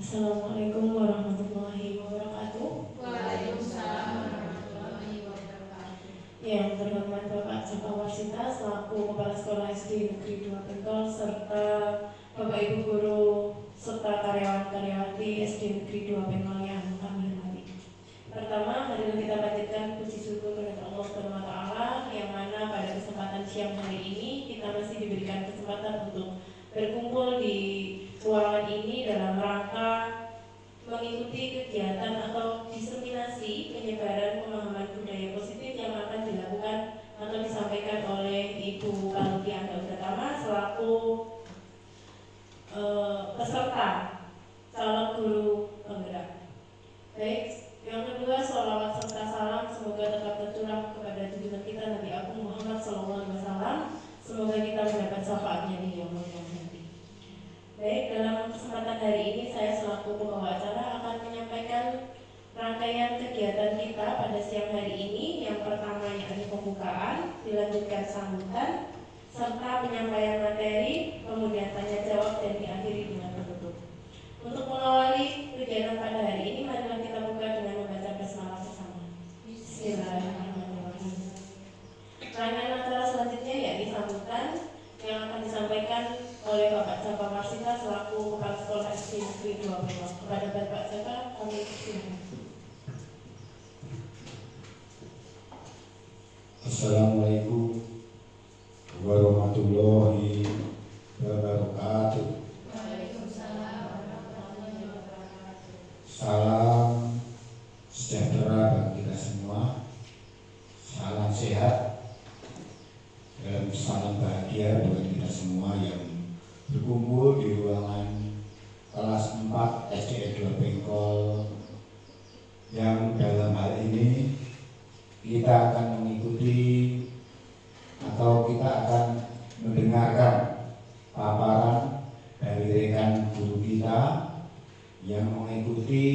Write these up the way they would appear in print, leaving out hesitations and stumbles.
Assalamualaikum warahmatullahi wabarakatuh. Waalaikumsalam warahmatullahi wabarakatuh. Yang terhormat Bapak Jaka Warsita selaku Kepala Sekolah SD Negeri 2 Bengkol serta Bapak Ibu Guru serta karyawan-karyawati SD Negeri 2 Bengkol yang kami hormati. Pertama, marilah kita panjatkan puji syukur kepada Allah Subhanahu wa taala yang mana pada kesempatan siang hari ini kita masih diberikan kesempatan untuk berkumpul di ruangan ini dalam rangka mengikuti kegiatan atau diseminasi penyebaran pemahaman budaya positif yang akan dilakukan atau disampaikan oleh Ibu Kaluti Angga Pratama selaku peserta calon guru penggerak. Baik, yang kedua, sholawat serta salam semoga tetap tercurah kepada junjungan kita Nabi Agung Muhammad SAW. Semoga kita mendapat syafaatnya di yaumul kiamat. Baik, dalam kesempatan hari ini saya selaku pembawa acara akan menyampaikan rangkaian kegiatan kita pada siang hari ini. Yang pertama yakni pembukaan, dilanjutkan sambutan, serta penyampaian materi, kemudian tanya jawab dan diakhiri dengan penutup. Untuk mengawali kegiatan pada hari ini, marilah kita buka dengan membaca basmalah bersama. Bismillahirrahmanirrahim. Rangkaian acara selanjutnya yakni sambutan yang akan disampaikan oleh Bapak Jaka Warsita selaku Kepala Sekolah SD Negeri 2 Bengkol. Kepada Bapak Jaka, kami persilakan. Assalamualaikum warahmatullahi wabarakatuh. Waalaikumsalam warahmatullahi wabarakatuh. Salam sejahtera bagi kita semua. Salam sehat dan salam bahagia buat kita semua yang berkumpul di ruangan kelas 4 SDN 2 Bengkol, yang dalam hal ini kita akan mengikuti atau kita akan mendengarkan paparan dari rekan guru kita yang mengikuti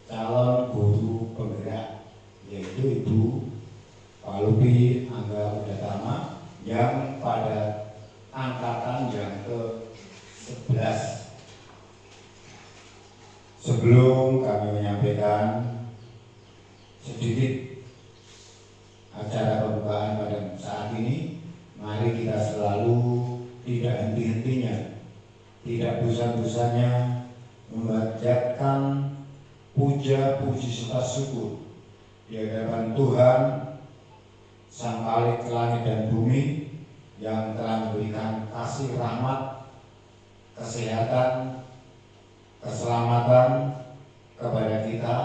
calon guru penggerak, yaitu Ibu Kaluti Angga Pratama yang pada angkatan yang ke-11. Sebelum kami menyampaikan sedikit acara pembukaan pada saat ini, mari kita selalu tidak henti-hentinya, tidak bosan-bosannya memanjatkan puja, puji serta syukur di hadapan Tuhan Sang Khalik langit dan bumi yang telah memberikan kasih rahmat, kesehatan, keselamatan kepada kita.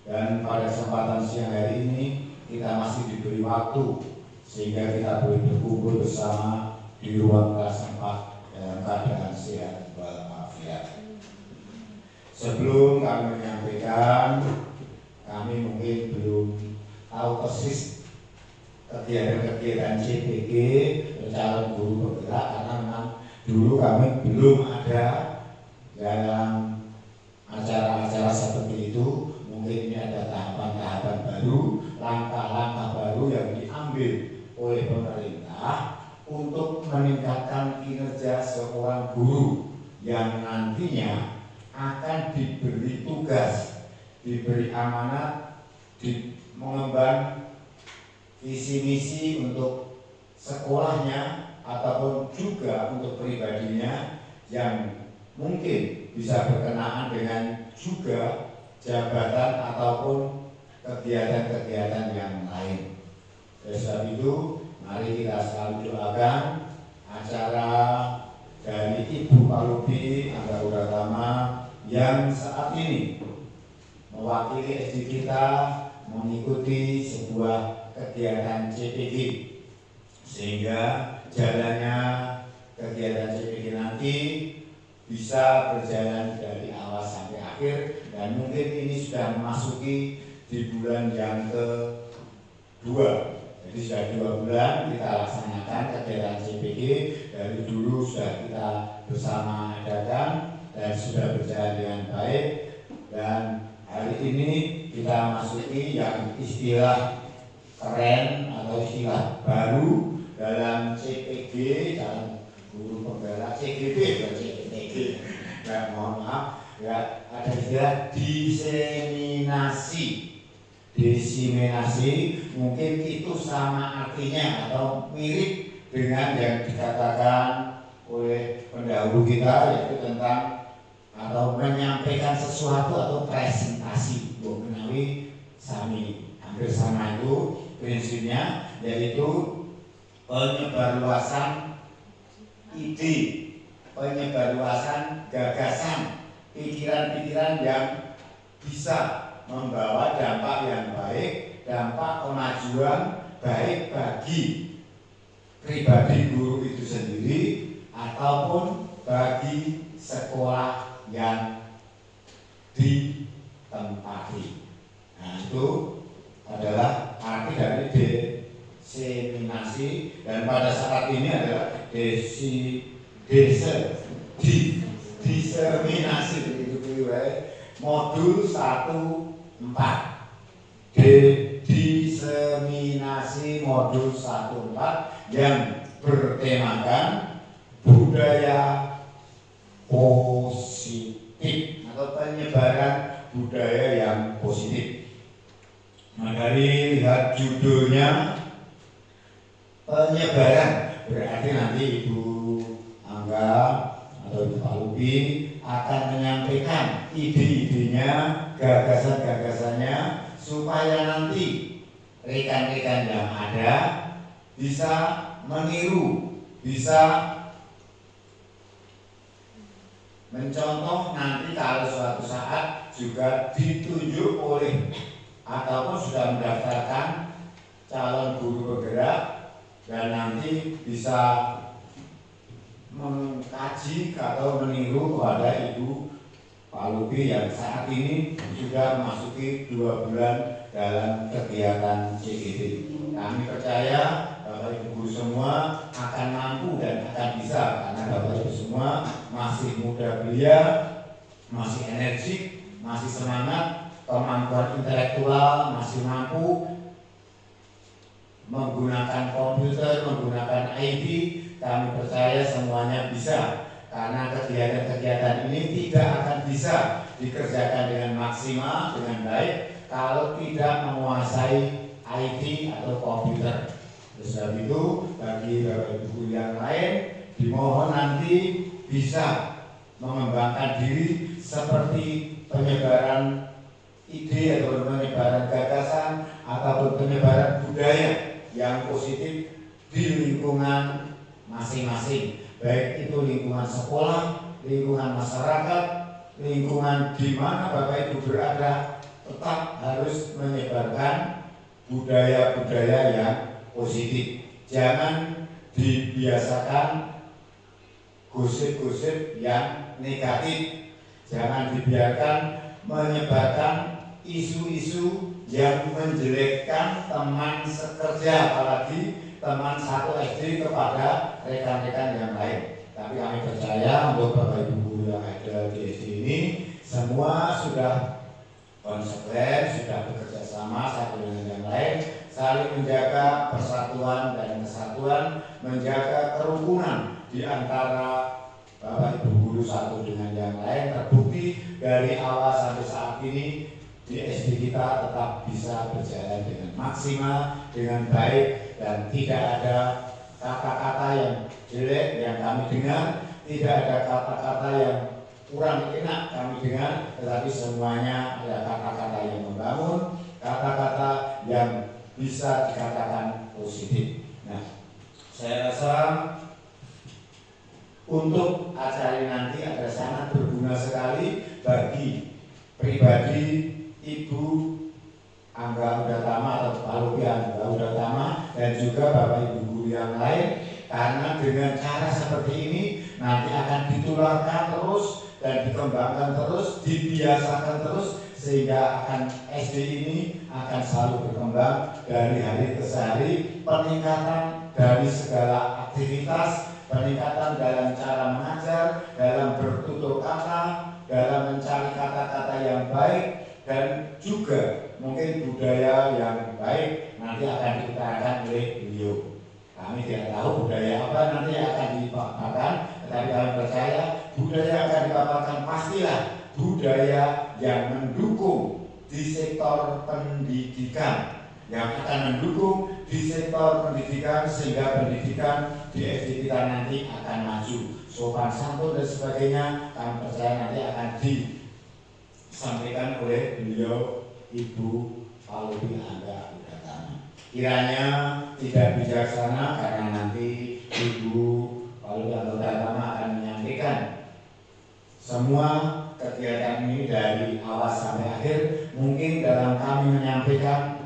Dan pada kesempatan siang hari ini kita masih diberi waktu sehingga kita boleh berkumpul bersama di ruang kelas 4 dalam keadaan sehat walafiat. Sebelum kami menyampaikan, kami mungkin belum tahu persis kegiatan-kegiatan CPG calon guru penggerak, karena memang dulu kami belum ada dalam acara-acara seperti itu. Mungkin ini ada tahapan-tahapan baru, langkah-langkah baru yang diambil oleh pemerintah untuk meningkatkan kinerja seorang guru yang nantinya akan diberi tugas, diberi amanat, mengemban visi misi untuk sekolahnya ataupun juga untuk pribadinya yang mungkin bisa berkenaan dengan juga jabatan ataupun kegiatan-kegiatan yang lain. Oleh sebab itu, mari kita selalu doakan acara dari Ibu Kaluti Angga Pratama yang saat ini mewakili SD kita mengikuti sebuah kegiatan CPG, sehingga jalannya kegiatan CPG nanti bisa berjalan dari awal sampai akhir, dan mungkin ini sudah memasuki di bulan yang kedua. Jadi sudah 2 bulan kita laksanakan kegiatan CPG. Dari dulu sudah kita bersama adakan dan sudah berjalan dengan baik, dan hari ini kita masuki yang istilah keren atau istilah baru dalam CPG, dalam guru penggerak CGP, CPG istilah diseminasi. Diseminasi mungkin itu sama artinya atau mirip dengan yang dikatakan oleh pendahulu kita, yaitu tentang atau menyampaikan sesuatu atau presentasi. Menawi sami hampir sama itu prinsipnya, yaitu penyebarluasan ide, penyebarluasan gagasan, pikiran-pikiran yang bisa membawa dampak yang baik, dampak kemajuan baik bagi pribadi guru itu sendiri ataupun bagi sekolah yang ditempati. Nah, itu adalah arti dari diseminasi, dan pada saat ini adalah diseminasi itu modul 1-4. Diseminasi modul 1-4 yang bertemakan budaya positif atau penyebaran budaya yang positif. Nah, dari lihat judulnya penyebaran, berarti nanti Ibu Angga atau Ibu Pak Lupi akan menyampaikan ide-idenya, gagasan-gagasannya, supaya nanti rekan-rekan yang ada bisa meniru, bisa mencontoh nanti kalau suatu saat juga ditunjuk oleh ataupun sudah mendaftarkan calon guru bergerak dan nanti bisa mengkaji atau meniru kepada Ibu Pak Lupi yang saat ini sudah memasuki 2 bulan dalam kegiatan CGD. Kami percaya Bapak Ibu guru semua akan mampu dan akan bisa, karena Bapak Ibu semua masih muda belia, masih energik, masih semangat, kemampuan intelektual masih mampu menggunakan komputer, menggunakan IT. Kami percaya semuanya bisa, karena kegiatan-kegiatan ini tidak akan bisa dikerjakan dengan maksimal, dengan baik kalau tidak menguasai IT atau komputer. Sebab itu bagi Bapak Ibu yang lain dimohon nanti bisa mengembangkan diri seperti penyebaran ide atau penyebaran gagasan ataupun penyebaran budaya yang positif di lingkungan masing-masing, baik itu lingkungan sekolah, lingkungan masyarakat, lingkungan di mana Bapak Ibu berada, tetap harus menyebarkan budaya-budaya yang positif. Jangan dibiasakan gosip-gosip yang negatif. Jangan dibiarkan menyebarkan isu-isu yang menjelekkan teman sekerja, apalagi teman satu SD kepada rekan-rekan yang lain. Tapi kami percaya untuk Bapak Ibu guru yang ada di SD ini semua sudah konsekuen, sudah bekerja sama satu dengan yang lain, saling menjaga persatuan dan kesatuan, menjaga kerukunan di antara Bapak Ibu guru satu dengan yang lain. Terbukti dari awal sampai saat ini di SD kita tetap bisa berjalan dengan maksimal, dengan baik, dan tidak ada kata-kata yang jelek yang kami dengar, tidak ada kata-kata yang kurang enak kami dengar, tetapi semuanya ada kata-kata yang membangun, kata-kata yang bisa dikatakan positif. Nah, saya rasa untuk acara nanti ada sangat berguna sekali bagi pribadi Ibu Angga Udatama atau Pak Lupi Angga Udatama dan juga Bapak Ibu guru yang lain, karena dengan cara seperti ini nanti akan ditularkan terus dan dikembangkan terus, dibiasakan terus, sehingga akan SD ini akan selalu berkembang dari hari ke hari, peningkatan dari segala aktivitas, peningkatan dalam cara mengajar, dalam bertutur kata, dalam mencari kata-kata yang baik, dan juga mungkin budaya yang baik nanti akan diutarakan oleh beliau. Kami tidak tahu budaya apa nanti akan dipaparkan, tetapi kami percaya budaya akan dipaparkan pastilah budaya yang mendukung di sektor pendidikan, yang akan mendukung di sektor pendidikan sehingga pendidikan di SD kita nanti akan maju, sopan santun dan sebagainya. Kami percaya nanti akan disampaikan oleh beliau Ibu Palupi Angga Udatama. Kiranya tidak bijaksana karena nanti Ibu Palupi Angga Udatama akan menyampaikan semua kegiatan ini dari awal sampai akhir. Mungkin dalam kami menyampaikan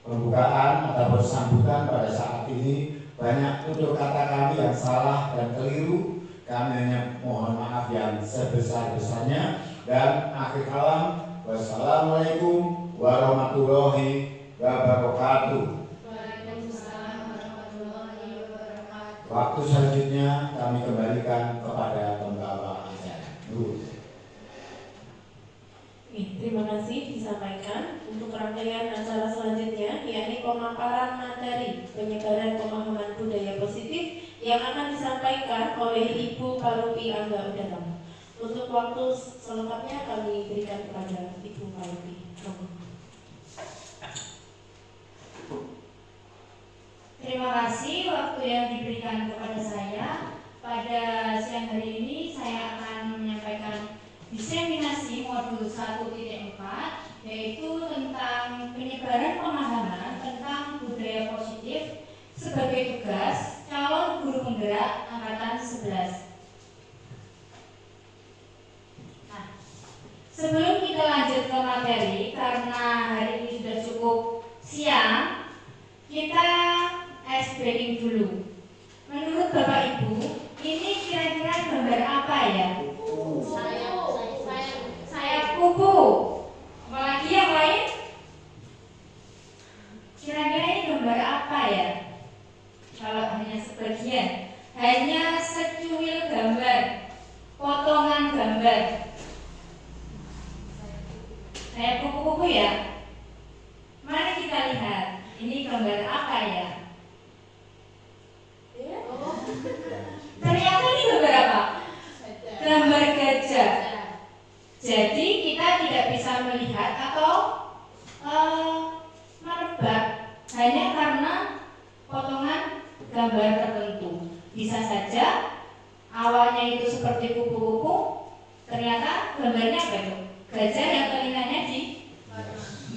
pembukaan ataupun sambutan pada saat ini banyak tutur kata kami yang salah dan keliru. Kami hanya mohon maaf yang sebesar-besarnya. Dan akhir kalam, wassalamualaikum warahmatullahi wabarakatuh. Waalaikumsalam warahmatullahi wabarakatuh. Waktu selanjutnya kami kembalikan kepada pembawa acara. Terima kasih disampaikan. Untuk rangkaian acara selanjutnya, yakni pemaparan materi penyebaran pemahaman budaya positif yang akan disampaikan oleh Ibu Palupi Angga Udatama. Untuk waktu selengkapnya kami berikan kepada Ibu Palupi. Terima kasih waktu yang diberikan kepada saya. Pada siang hari ini saya akan menyampaikan diseminasi modul 1.4, yaitu tentang penyebaran pemahaman tentang budaya positif sebagai tugas calon guru penggerak angkatan 11. Nah, sebelum kita lanjut ke materi, karena hari ini sudah cukup siang, kita ice breaking dulu. Menurut Bapak Ibu, ini kira-kira gambar apa ya? Sayap kupu. Apalagi yang lain? Kira-kira ini gambar apa ya? Kalau hanya sebagian, hanya secuil gambar, potongan gambar. Sayap kupu-kupu ya? Mari kita lihat, ini gambar apa ya? Ternyata ini gambar apa? Gambar gajah. Jadi kita tidak bisa melihat atau menebak hanya karena potongan gambar tertentu. Bisa saja awalnya itu seperti kupu-kupu, ternyata gambarnya apa itu? Gajah yang telinganya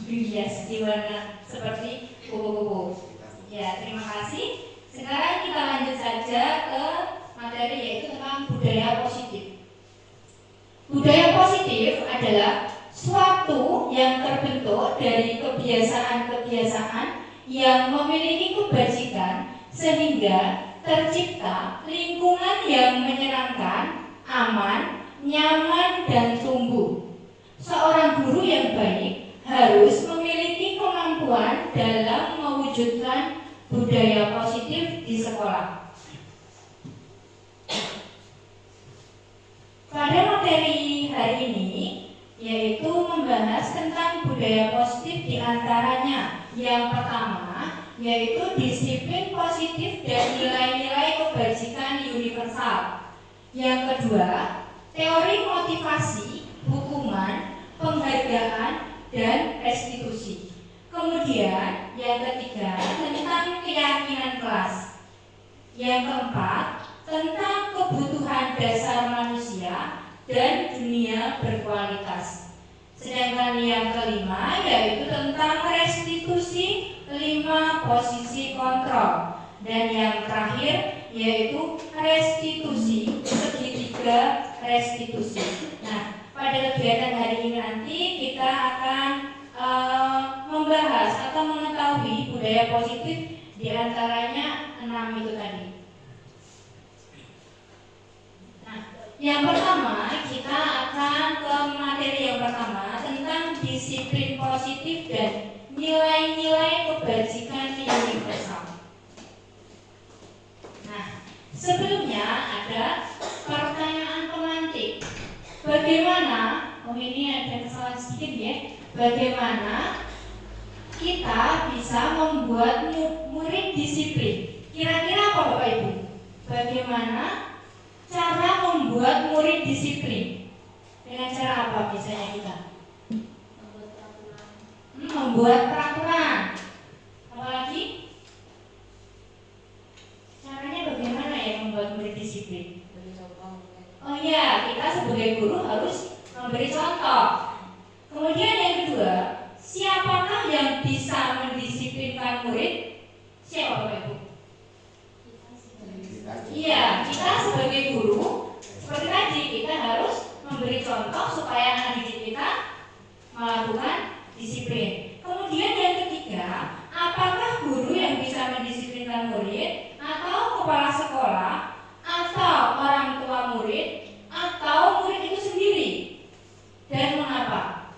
dihias di warna seperti kupu-kupu. Ya, terima kasih. Sekarang kita lanjut saja ke materi, yaitu tentang budaya positif. Budaya positif adalah suatu yang terbentuk dari kebiasaan-kebiasaan yang memiliki kebajikan sehingga tercipta lingkungan yang menyenangkan, aman, nyaman, dan tumbuh. Seorang guru yang baik harus memiliki kemampuan dalam mewujudkan budaya positif di sekolah. Pada materi hari ini, yaitu membahas tentang budaya positif, diantaranya yang pertama yaitu disiplin positif dan nilai-nilai kebajikan universal. Yang kedua, teori motivasi, hukuman, penghargaan, dan restitusi. Kemudian yang ketiga tentang keyakinan kelas. Yang keempat tentang kebutuhan dasar manusia dan dunia berkualitas. Sedangkan yang kelima yaitu tentang restitusi 5 posisi kontrol. Dan yang terakhir yaitu restitusi, segitiga restitusi. Nah, pada kegiatan hari ini nanti kita akan membahas atau mengetahui budaya positif, diantaranya 6 itu tadi. Nah, yang pertama kita akan ke materi yang pertama tentang disiplin positif dan nilai-nilai kebajikan universal. Nah, sebelumnya ada pertanyaan pemantik. Bagaimana? Ini ada kesalahan sedikit ya. Bagaimana kita bisa membuat murid disiplin? Kira-kira apa Bapak Ibu? Bagaimana cara membuat murid disiplin? Dengan cara apa biasanya kita? Membuat peraturan. Apalagi? Caranya bagaimana ya membuat murid disiplin? Oh iya, kita sebagai guru harus memberi contoh. Kemudian yang kedua, siapakah yang bisa mendisiplinkan murid? Siapa Bapak Ibu? Iya, kita sebagai guru, seperti tadi kita harus memberi contoh supaya anak didik kita melakukan disiplin. Kemudian yang ketiga, apakah guru yang bisa mendisiplinkan murid, atau kepala sekolah, atau orang tua murid, atau murid itu sendiri? Dan mengapa?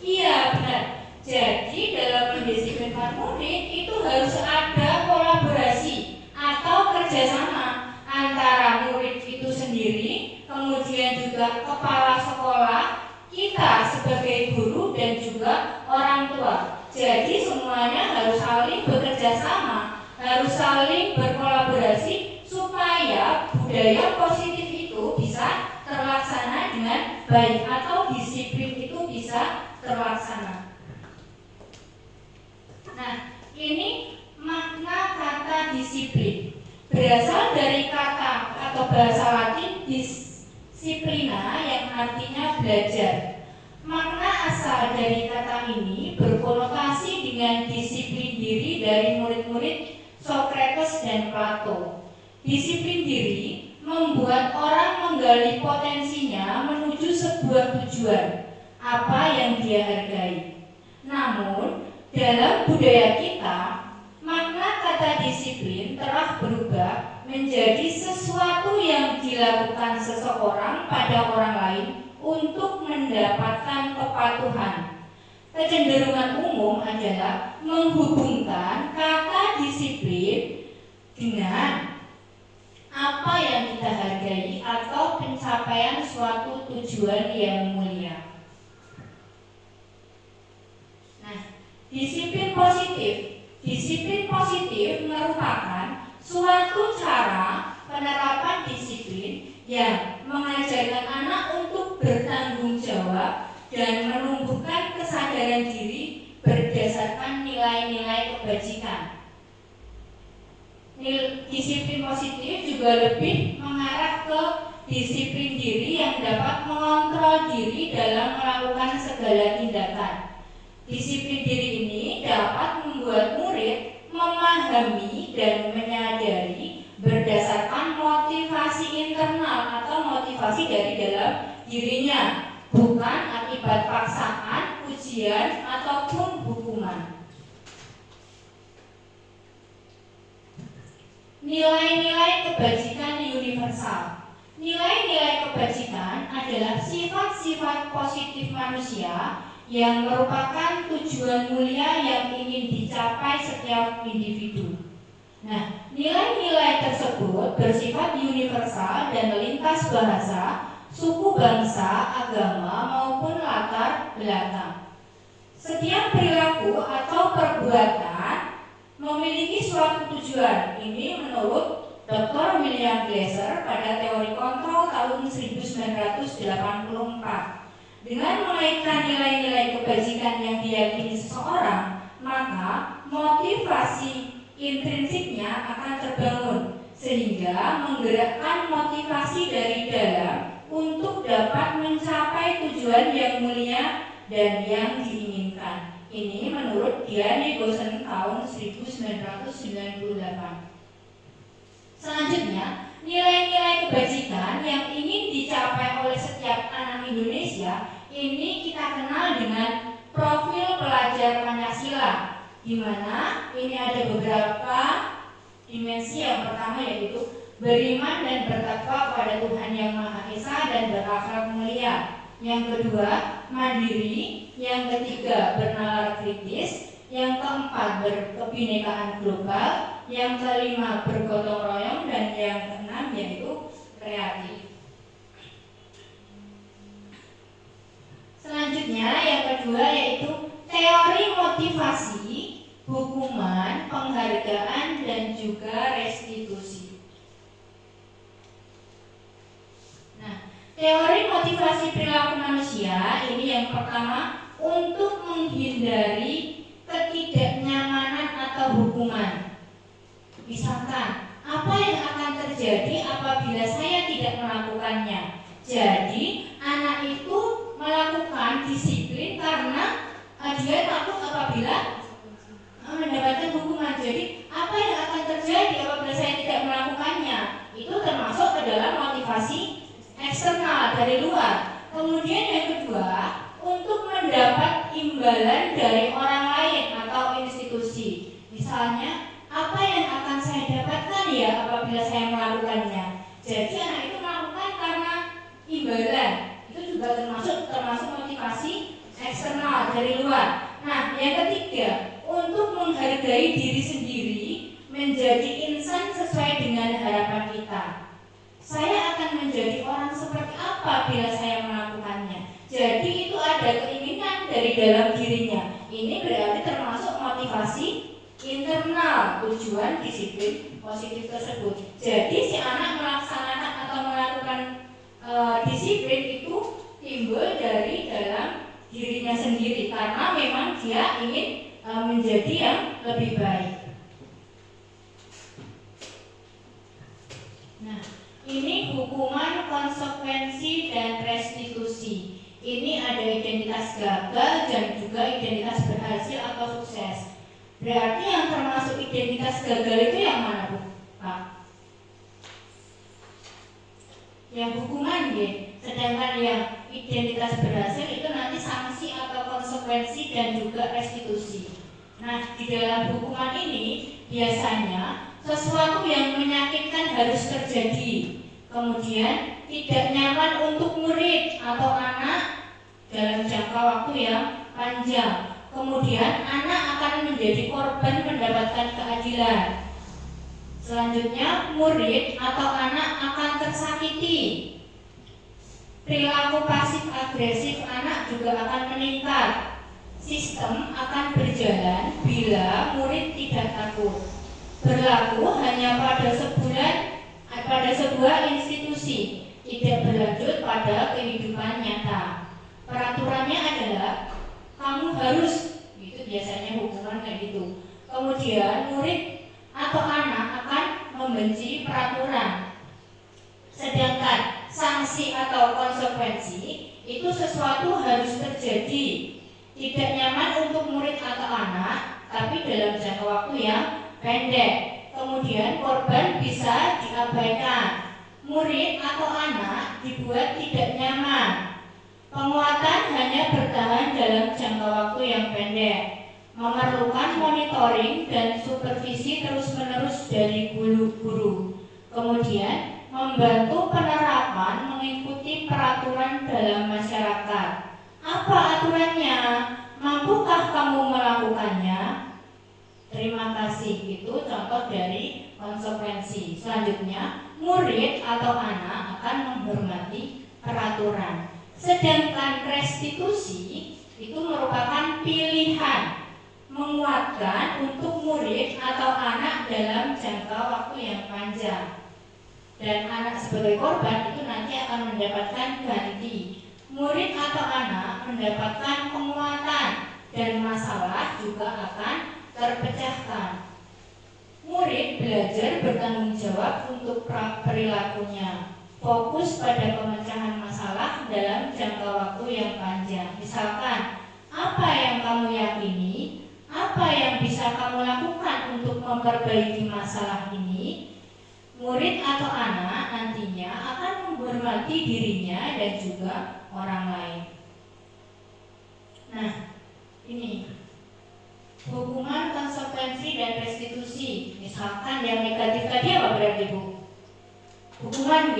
Iya benar. Jadi dalam mendisiplinkan murid itu harus ada kolaborasi atau kerjasama antara murid itu sendiri, kemudian juga kepala sekolah, kita sebagai guru, dan juga orang tua. Jadi semuanya harus saling bekerja sama, harus saling berkolaborasi supaya budaya positif itu bisa terlaksana dengan baik atau disiplin itu bisa terlaksana. Nah, ini makna kata disiplin. Berasal dari kata atau bahasa Latin disciplina yang artinya belajar. Makna asal dari kata ini berkonotasi dengan disiplin diri dari murid-murid Socrates dan Plato. Disiplin diri membuat orang menggali potensinya menuju sebuah tujuan, apa yang dia hargai. Namun, dalam budaya kita, makna kata disiplin telah berubah menjadi sesuatu yang dilakukan seseorang pada orang lain untuk mendapatkan kepatuhan. Kecenderungan umum adalah menghubungkan kata disiplin dengan apa yang kita hargai atau pencapaian suatu tujuan yang mulia. Disiplin positif merupakan suatu cara penerapan disiplin yang mengajarkan anak untuk bertanggung jawab dan menumbuhkan kesadaran diri berdasarkan nilai-nilai kebajikan. Disiplin positif juga lebih mengarah ke disiplin diri yang dapat mengontrol diri dalam melakukan segala tindakan. Disiplin diri ini dapat membuat murid memahami dan menyadari berdasarkan motivasi internal atau motivasi dari dalam dirinya, bukan akibat paksaan, ujian, ataupun hukuman. Nilai-nilai kebajikan universal. Nilai-nilai kebajikan adalah sifat-sifat positif manusia yang merupakan tujuan mulia yang ingin dicapai setiap individu. Nah, nilai-nilai tersebut bersifat universal dan lintas bahasa, suku bangsa, agama, maupun latar belakang. Setiap perilaku atau perbuatan memiliki suatu tujuan. Ini menurut Dr. William Glasser pada teori kontrol tahun 1984. Dengan mengaitkan nilai-nilai kebajikan yang diyakini seseorang, maka motivasi intrinsiknya akan terbangun, sehingga menggerakkan motivasi dari dalam untuk dapat mencapai tujuan yang mulia dan yang diinginkan. Ini menurut Diane Gosen tahun 1998. Selanjutnya, nilai-nilai kebajikan yang ingin dicapai oleh setiap anak Indonesia ini kita kenal dengan profil pelajar Pancasila, di mana ini ada beberapa dimensi. Yang pertama yaitu beriman dan bertakwa kepada Tuhan Yang Maha Esa dan berakhlak mulia. Yang kedua, mandiri. Yang ketiga, bernalar kritis. Yang keempat, berkebinekaan global. Yang kelima, bergotong royong. Dan yang keenam yaitu kreatif. Selanjutnya yang kedua yaitu teori motivasi, hukuman, penghargaan, dan juga restitusi. Nah, Teori motivasi perilaku manusia ini yang pertama, untuk menghindari ketidaknyamanan atau hukuman. Misalkan, apa yang akan terjadi apabila saya tidak melakukannya? Jadi, anak itu melakukan disiplin karena dia takut apabila mendapatkan hukuman. Jadi, apa yang akan terjadi apabila saya tidak melakukannya? Itu termasuk ke dalam motivasi eksternal dari luar. Kemudian yang kedua, untuk mendapat imbalan dari orang lain atau institusi. Misalnya, apa yang akan saya dapatkan ya apabila saya melakukannya? Jadi anak itu melakukan karena imbalan. Itu juga termasuk motivasi eksternal dari luar. Nah, yang ketiga, untuk menghargai diri sendiri, menjadi insan sesuai dengan harapan kita. Saya akan menjadi orang seperti apa bila saya melakukannya. Jadi itu ada keinginan dari dalam dirinya. Ini berarti termasuk motivasi internal, tujuan disiplin positif tersebut. Jadi si anak melaksanakan atau melakukan disiplin itu timbul dari dalam dirinya sendiri karena memang dia ingin menjadi yang lebih baik. Nah, ini hukuman, konsekuensi, dan restitusi. Ini ada identitas gagal dan juga identitas berhasil atau sukses. Berarti yang termasuk identitas gagal itu yang mana, Bu? Pak? Yang hukuman ya. Sedangkan yang identitas berhasil itu nanti sanksi atau konsekuensi dan juga restitusi. Nah, di dalam hukuman ini biasanya sesuatu yang menyakitkan harus terjadi. Kemudian tidak nyaman untuk murid atau anak dalam jangka waktu yang panjang. Kemudian anak akan menjadi korban mendapatkan keadilan. Selanjutnya murid atau anak akan tersakiti. Perilaku pasif agresif anak juga akan meningkat. Sistem akan berjalan bila murid tidak takut. Berlaku hanya pada sebuah institusi, tidak berlanjut pada kehidupan nyata. Peraturannya adalah kamu harus, itu biasanya hukuman kayak gitu. Kemudian murid atau anak akan membenci peraturan. Sedangkan sanksi atau konsekuensi itu sesuatu harus terjadi. Tidak nyaman untuk murid atau anak, tapi dalam jangka waktu yang pendek. Kemudian korban bisa diabaikan. Murid atau anak dibuat tidak nyaman. Penguatan hanya bertahan dalam jangka waktu yang pendek. Memerlukan monitoring dan supervisi terus-menerus dari guru. Kemudian membantu penerapan mengikuti peraturan dalam masyarakat. Apa aturannya? Mampukah kamu melakukannya? Terima kasih. Itu contoh dari konsekuensi. Selanjutnya, murid atau anak akan menghormati peraturan. Sedangkan restitusi itu merupakan pilihan, menguatkan untuk murid atau anak dalam jangka waktu yang panjang. Dan anak sebagai korban itu nanti akan mendapatkan ganti. Murid atau anak mendapatkan penguatan dan masalah juga akan terpecahkan. Murid belajar bertanggung jawab untuk perilakunya, fokus pada pemecahan masalah dalam jangka waktu yang panjang. Misalkan, apa yang kamu yakini, apa yang bisa kamu lakukan untuk memperbaiki masalah ini? Murid atau anak nantinya akan menghormati dirinya dan juga orang lain. Nah, ini hukuman, konsekuensi, dan restitusi. Misalkan yang negatif tadi apa berarti, Bu? Hukuman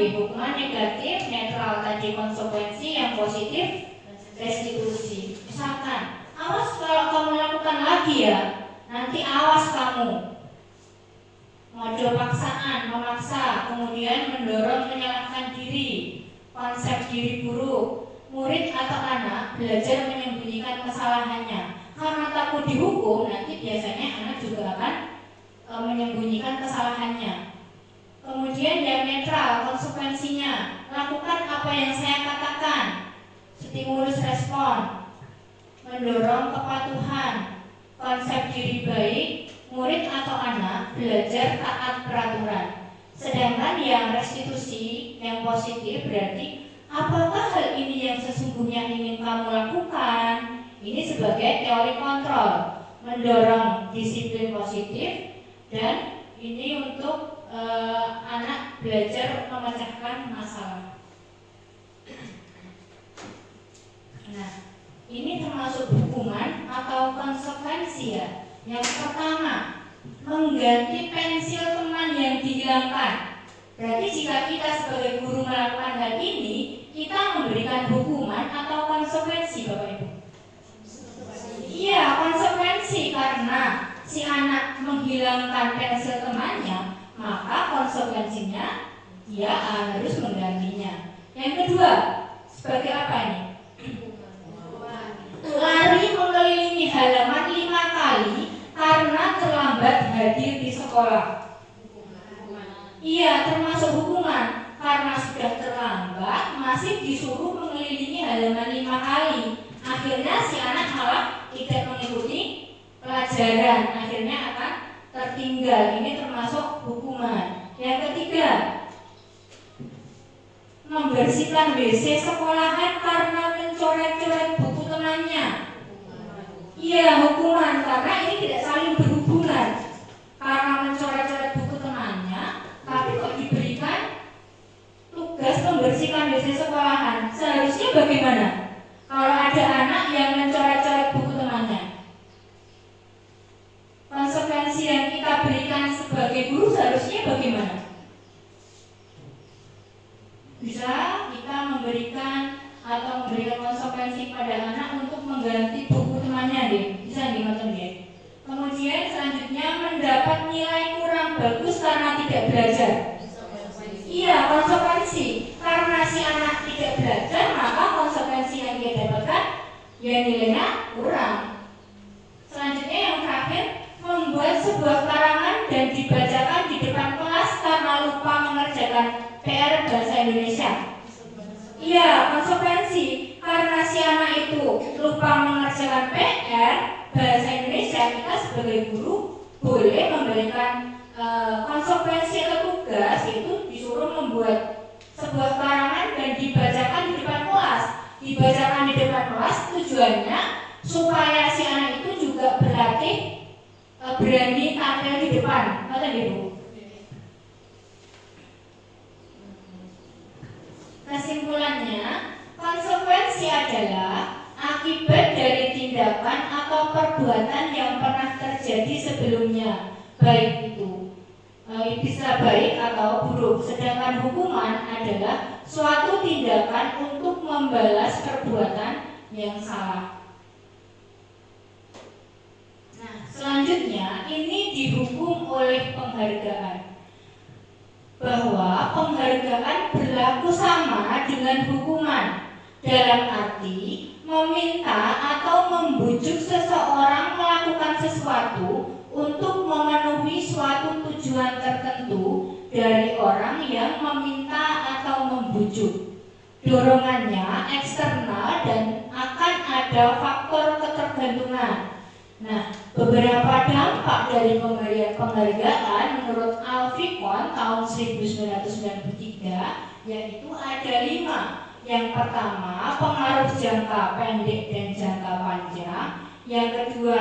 negatif, netral tadi konsekuensi, yang positif restitusi. Misalkan, awas kalau kamu lakukan lagi ya, nanti awas kamu. Model paksaan, memaksa, kemudian mendorong menyalahkan diri, konsep diri buruk. Murid atau anak belajar menyembunyikan kesalahannya. Karena takut dihukum, nanti biasanya anak juga akan menyembunyikan kesalahannya. Kemudian yang netral, konsekuensinya, lakukan apa apa yang saya katakan. Stimulus respon, mendorong kepatuhan, konsep diri baik, murid atau anak belajar taat peraturan. Sedangkan yang restitusi, yang positif berarti apakah hal ini yang sesungguhnya ingin kamu lakukan? Ini sebagai teori kontrol, mendorong disiplin positif, dan ini untuk anak belajar memecahkan masalah. Nah, ini termasuk hukuman atau konsekuensi ya. Yang pertama, mengganti pensil teman yang dihilangkan. Berarti jika kita sebagai guru melakukan hal ini, kita memberikan hukuman atau konsekuensi, Bapak Ibu? Iya, konsekuensi, karena si anak menghilangkan pensil temannya, maka konsekuensinya dia harus menggantinya. Yang kedua, sebagai apa ini? Lari mengelilingi halaman 5 kali karena terlambat hadir di sekolah. Iya, termasuk hukuman karena sudah terlambat masih disuruh mengelilingi halaman 5 kali. Akhirnya si anak malah tidak mengikuti pelajaran, akhirnya akan tertinggal. Ini termasuk hukuman. Yang ketiga, membersihkan WC sekolahan karena mencoret-coret buku temannya. Iya, hukuman karena ini tidak saling berhubungan. Karena mencoret-coret buku temannya, tapi kok diberikan tugas membersihkan WC sekolahan. Seharusnya bagaimana? Kalau ada anak yang mencoret-coret buku temannya, konsekuensi yang kita berikan sebagai guru seharusnya bagaimana? Bisa kita memberikan atau memberikan konsekuensi pada anak untuk mengganti buku temannya, deh. Bisa dimakan ya. Kemudian selanjutnya mendapat nilai kurang bagus karena tidak belajar. Iya, konsekuensi. Karena si anak tidak belajar, maka konsekuensi yang dia dapatkan ya nilainya kurang. Selanjutnya yang terakhir, membuat sebuah karangan dan dibacakan di depan kelas karena lupa mengerjakan PR bahasa Indonesia. Iya, konsekuensi. Karena si anak itu lupa mengerjakan PR bahasa Indonesia, kita sebagai guru boleh memberikan konsekuensi atau tugas, yaitu disuruh membuat sebuah karangan dan dibacakan di depan kelas. Dibacakan di depan kelas tujuannya supaya si anak itu juga berlatih berani tampil di depan. Betul, Ibu? Kesimpulannya, konsekuensi adalah akibat dari tindakan atau perbuatan yang pernah terjadi sebelumnya, baik itu bisa baik atau buruk. Sedangkan hukuman adalah suatu tindakan untuk membalas perbuatan yang salah. Nah, selanjutnya ini dihukum oleh penghargaan. Bahwa penghargaan berlaku sama dengan hukuman, dalam arti meminta atau membujuk seseorang melakukan sesuatu untuk memenuhi suatu tujuan tertentu dari orang yang meminta atau membujuk. Dorongannya eksternal dan akan ada faktor ketergantungan. Nah, beberapa dampak dari pemberian penghargaan menurut Alfikon tahun 1993 yaitu ada 5. Yang pertama, pengaruh jangka pendek dan jangka panjang. Yang kedua,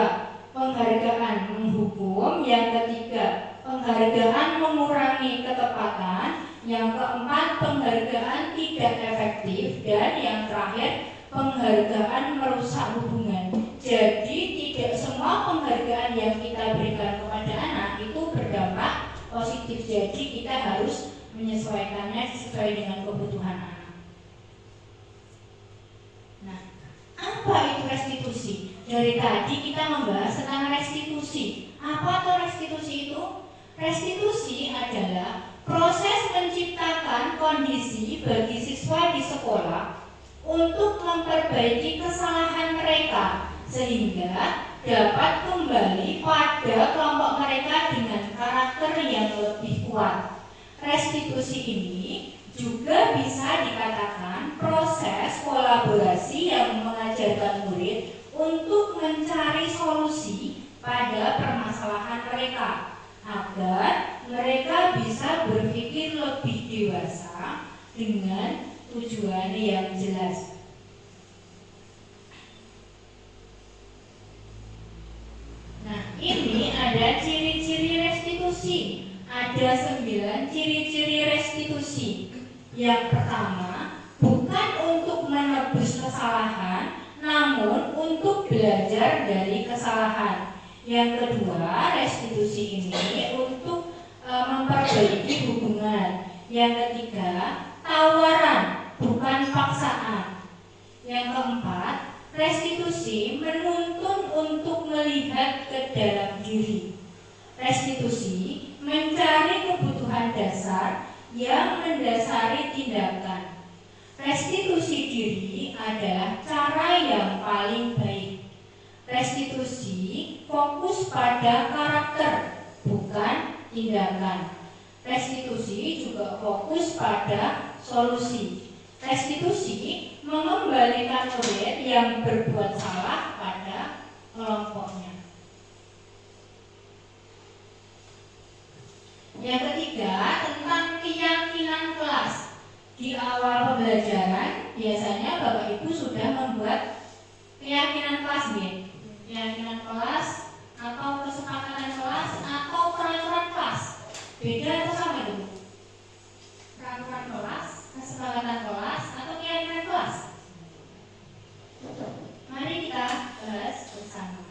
penghargaan menghukum. Yang ketiga, penghargaan mengurangi ketepatan. Yang keempat, penghargaan tidak efektif. Dan yang terakhir, penghargaan merusak hubungan. Jadi tidak semua penghargaan yang kita berikan kepada anak itu berdampak positif. Jadi kita harus menyesuaikannya sesuai dengan kebutuhan anak. Nah, apa itu restitusi? Dari tadi kita membahas tentang restitusi. Apa tuh restitusi itu? Restitusi adalah proses menciptakan kondisi bagi siswa di sekolah untuk memperbaiki kesalahan mereka sehingga dapat kembali pada kelompok mereka dengan karakter yang lebih kuat. Restitusi ini juga bisa dikatakan mencari solusi pada permasalahan mereka agar mereka bisa berpikir lebih dewasa dengan tujuan yang jelas. Nah, ini ada ciri-ciri restitusi. Ada 9 ciri-ciri restitusi. Yang pertama, bukan untuk menebus kesalahan, namun untuk belajar dari kesalahan. Yang kedua, restitusi ini untuk memperbaiki hubungan. Yang ketiga, tawaran, bukan paksaan. Yang keempat, restitusi menuntun untuk melihat ke dalam diri. Restitusi mencari kebutuhan dasar yang mendasari tindakan. Restitusi diri adalah cara yang paling baik. Restitusi fokus pada karakter, bukan tindakan. Restitusi juga fokus pada solusi. Restitusi mengembalikan murid yang berbuat salah pada kelompoknya. Yang ketiga, tentang keyakinan kelas. Di awal pembelajaran, biasanya Bapak Ibu sudah membuat keyakinan kelas, keyakinan kelas atau kesepakatan kelas atau peraturan kelas. Beda atau sama itu? Peraturan kelas, kesepakatan kelas atau keyakinan kelas? Mari kita bahas bersama.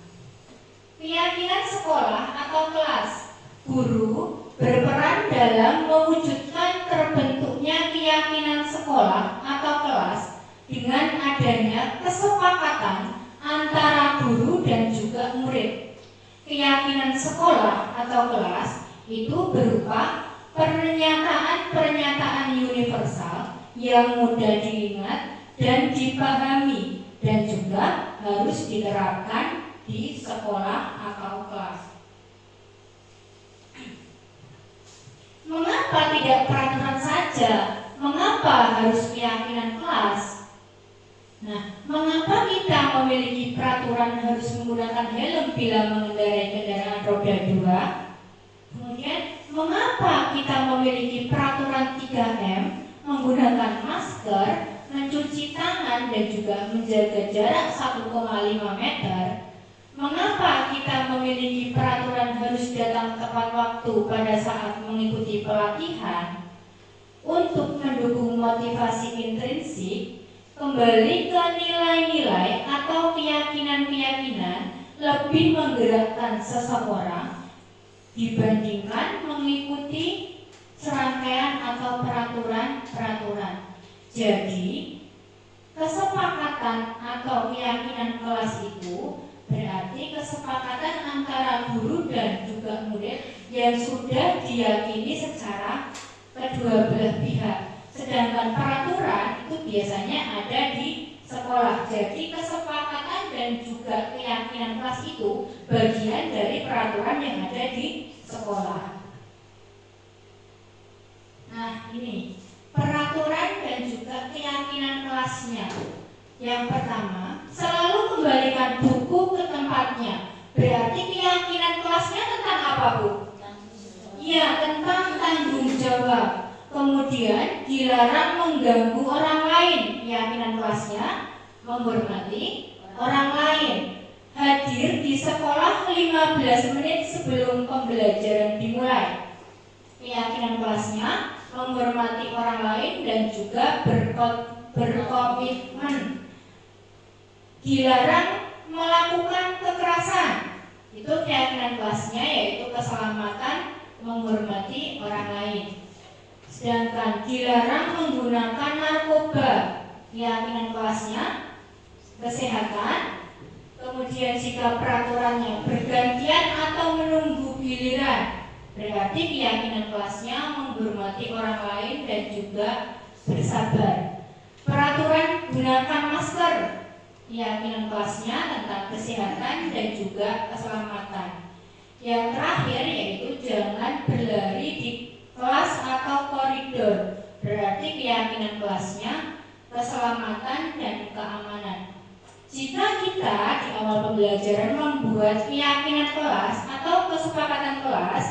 Keyakinan sekolah atau kelas. Guru berperan dalam mewujudkan terbentuknya keyakinan sekolah atau kelas dengan adanya kesepakatan antara guru dan juga murid. Keyakinan sekolah atau kelas itu berupa pernyataan-pernyataan universal yang mudah diingat dan dipahami dan juga harus diterapkan di sekolah atau kelas. Mengapa tidak peraturan saja? Mengapa harus keyakinan kelas? Nah, mengapa kita memiliki peraturan harus menggunakan helm bila mengendarai kendaraan roda 2? Kemudian, mengapa kita memiliki peraturan 3M, menggunakan masker, mencuci tangan dan juga menjaga jarak 1,5 meter? Mengapa kita memiliki peraturan harus datang tepat waktu pada saat mengikuti pelatihan? Untuk mendukung motivasi intrinsik, kembali ke nilai-nilai atau keyakinan-keyakinan lebih menggerakkan seseorang dibandingkan mengikuti serangkaian atau peraturan-peraturan. Jadi, kesepakatan atau keyakinan kelas itu berarti kesepakatan antara guru dan juga murid yang sudah diyakini secara kedua belah pihak. Sedangkan peraturan itu biasanya ada di sekolah. Jadi kesepakatan dan juga keyakinan kelas itu bagian dari peraturan yang ada di sekolah. Nah, ini peraturan dan juga keyakinan kelasnya. Yang pertama, selalu kembalikan buku ke tempatnya. Berarti keyakinan kelasnya tentang apa, Bu? Iya, tentang tanggung jawab. Kemudian dilarang mengganggu orang lain. Keyakinan kelasnya menghormati orang lain. Hadir di sekolah 15 menit sebelum pembelajaran dimulai. Keyakinan kelasnya menghormati orang lain dan juga berkomitmen. Dilarang melakukan kekerasan. Itu keyakinan kelasnya, yaitu keselamatan, menghormati orang lain. Sedangkan dilarang menggunakan narkoba. Keyakinan kelasnya kesehatan. Kemudian jika peraturannya bergantian atau menunggu giliran, berarti keyakinan kelasnya menghormati orang lain dan juga bersabar. Peraturan gunakan masker. Keyakinan kelasnya tentang kesehatan dan juga keselamatan. Yang terakhir yaitu jangan berlari di kelas atau koridor. Berarti keyakinan kelasnya keselamatan dan keamanan. Jika kita di awal pembelajaran membuat keyakinan kelas atau kesepakatan kelas,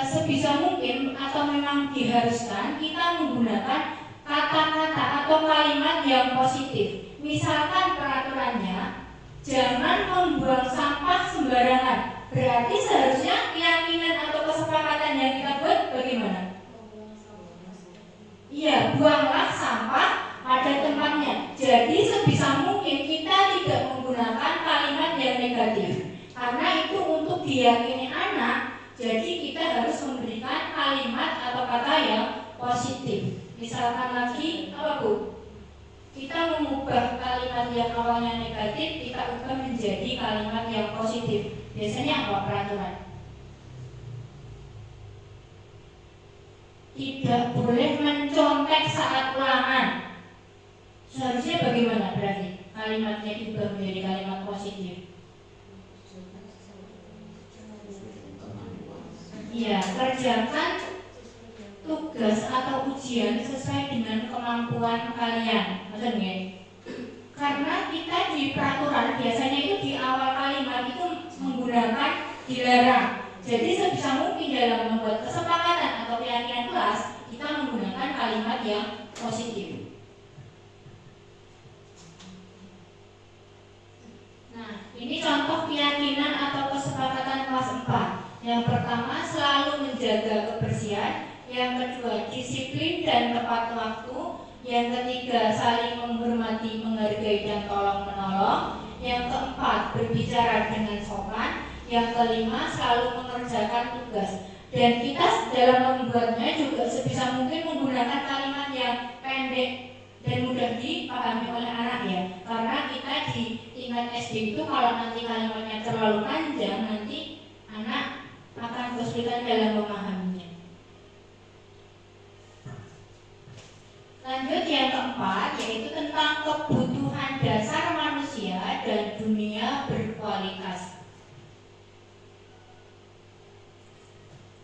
sebisa mungkin atau memang diharuskan kita menggunakan kata-kata atau kalimat yang positif. Misalkan peraturannya, jangan membuang sampah sembarangan. Berarti seharusnya keyakinan atau kesepakatan yang kita buat bagaimana? Iya, buanglah sampah pada tempatnya. Jadi sebisa mungkin kita tidak menggunakan kalimat yang negatif, karena itu untuk diyakini anak. Jadi kita harus memberikan kalimat atau kata yang positif. Misalkan lagi apa Bu? Kita mengubah kalimat yang awalnya negatif, kita ubah menjadi kalimat yang positif. Biasanya apa peraturan? Tidak boleh mencontek saat ulangan. Seharusnya bagaimana berarti? Kalimatnya diubah menjadi kalimat positif. Iya, kerjakan tugas atau ujian sesuai dengan kemampuan kalian. Betul nggak? Karena kita di peraturan biasanya itu di awal kalimat itu menggunakan dilarang. Jadi sebisa mungkin dalam membuat kesepakatan atau keyakinan kelas, kita menggunakan kalimat yang positif. Nah, ini contoh keyakinan atau kesepakatan kelas 4. Yang pertama, selalu menjaga kebersihan. Yang kedua, disiplin dan tepat waktu. Yang ketiga, saling menghormati, menghargai dan tolong-menolong. Yang keempat, berbicara dengan sopan. Yang kelima, selalu mengerjakan tugas. Dan kita dalam membuatnya juga sebisa mungkin menggunakan kalimat yang pendek dan mudah dipahami oleh anak ya. Karena kita di tingkat SD itu kalau nanti kalimatnya terlalu panjang, nanti anak akan kesulitan dalam memahaminya. Lanjut yang keempat, yaitu tentang kebutuhan dasar manusia dan dunia berkualitas.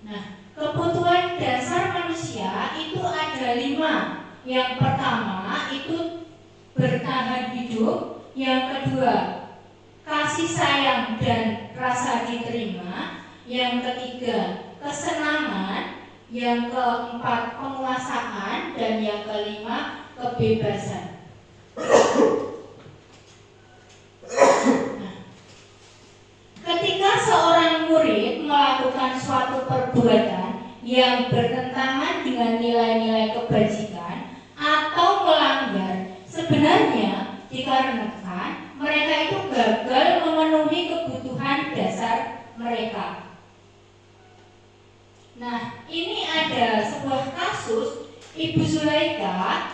Nah, kebutuhan dasar manusia itu ada 5. Yang pertama itu bertahan hidup. Yang kedua, kasih sayang dan rasa diterima. Yang ketiga, kesenangan. Yang keempat, penguasaan. Dan yang kelima, kebebasan. Nah, ketika seorang murid melakukan suatu perbuatan yang bertentangan dengan nilai-nilai kebajikan atau melanggar, sebenarnya dikarenakan mereka itu gagal memenuhi kebutuhan dasar mereka. Nah, ini ada sebuah kasus Ibu Zulaika,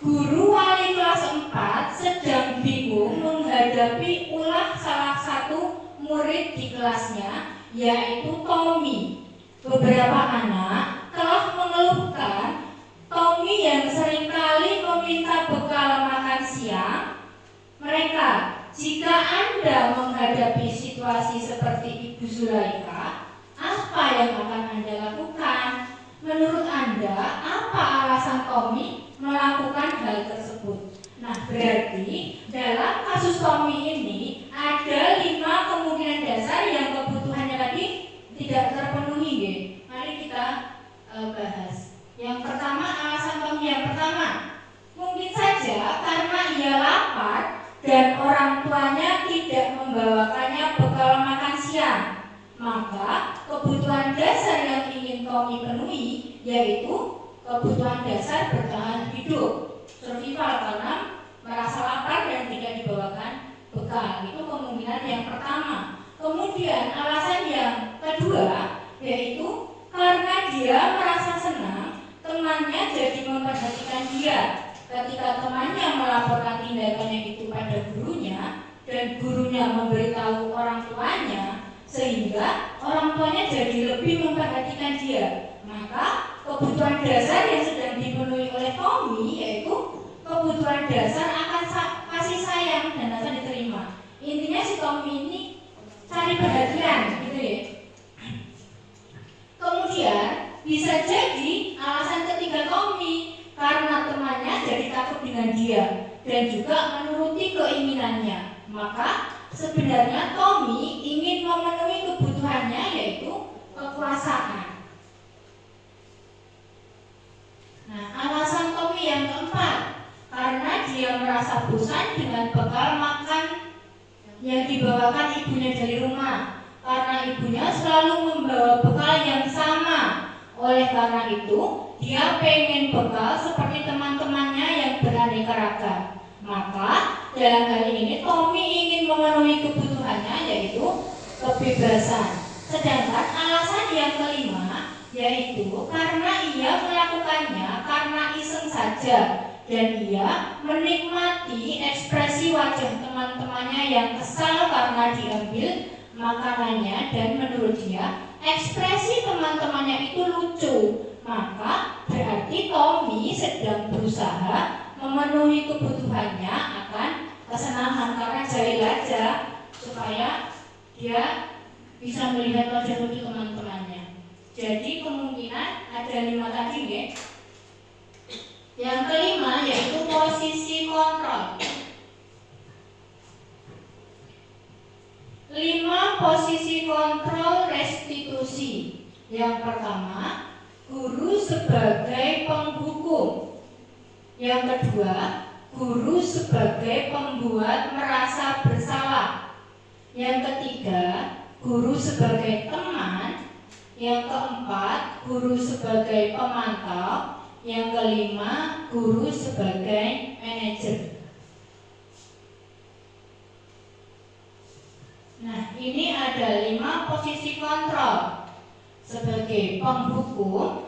guru wali kelas 4 sedang bingung menghadapi ulah salah satu murid di kelasnya, yaitu Tommy. Beberapa anak telah mengeluhkan Tommy yang seringkali meminta bekal makan siang mereka. Jika Anda menghadapi situasi seperti Ibu Zulaika, apa yang akan Anda lakukan? Menurut Anda, apa alasan Tommy melakukan hal tersebut? Nah, berarti dalam kasus Tommy ini ada 5 kemungkinan dasar yang kebutuhannya tadi tidak terpenuhi. Mari kita bahas. Yang pertama, alasan Tommy yang pertama, mungkin saja karena ia lapar dan orang tuanya tidak membawakannya bekal makan siang. Maka kebutuhan dasar yang ingin Tommy penuhi yaitu kebutuhan dasar bertahan hidup, survival, karena merasa lapar dan tidak dibawakan bekal. Itu kemungkinan yang pertama. Kemudian alasan yang kedua yaitu karena dia merasa senang temannya jadi memperhatikan dia. Ketika temannya melaporkan tindakannya itu pada gurunya dan gurunya memberitahu orang tuanya, sehingga orang tuanya jadi lebih memperhatikan dia. Maka kebutuhan dasar yang sedang dipenuhi oleh Tommy yaitu kebutuhan dasar akan kasih sayang dan rasa diterima. Intinya si Tommy ini cari perhatian, gitu ya. Kemudian bisa jadi alasan ketiga Tommy karena temannya jadi takut dengan dengan dia dan juga menuruti keinginannya. Maka sebenarnya Tommy ingin memenuhi kebutuhannya, yaitu kekuasaan. Nah, alasan Tommy yang keempat, karena dia merasa bosan dengan bekal makan yang dibawakan ibunya dari rumah. Karena ibunya selalu membawa bekal yang sama. Oleh karena itu, dia pengen bekal seperti teman-temannya yang beraneka ragam. Maka, dalam hal ini Tommy ingin memenuhi kebutuhannya, yaitu kebebasan. Sedangkan alasan yang kelima, yaitu karena ia melakukannya karena iseng saja, dan ia menikmati ekspresi wajah teman-temannya yang kesal karena diambil makanannya, dan menurut dia ekspresi teman-temannya itu lucu. Maka berarti Tommy sedang berusaha memenuhi kebutuhannya akan kesenangan karena jahil aja, supaya dia bisa melihat wajah lucu teman-temannya. Jadi kemungkinan ada 5 tadi ya. Yang kelima yaitu posisi kontrol. 5 posisi kontrol restitusi. Yang pertama, guru sebagai penghukum. Yang kedua, guru sebagai pembuat merasa bersalah. Yang ketiga, guru sebagai teman. Yang keempat, guru sebagai pemantau. Yang kelima, guru sebagai manajer. Nah, ini ada 5 posisi kontrol. Sebagai penghukum,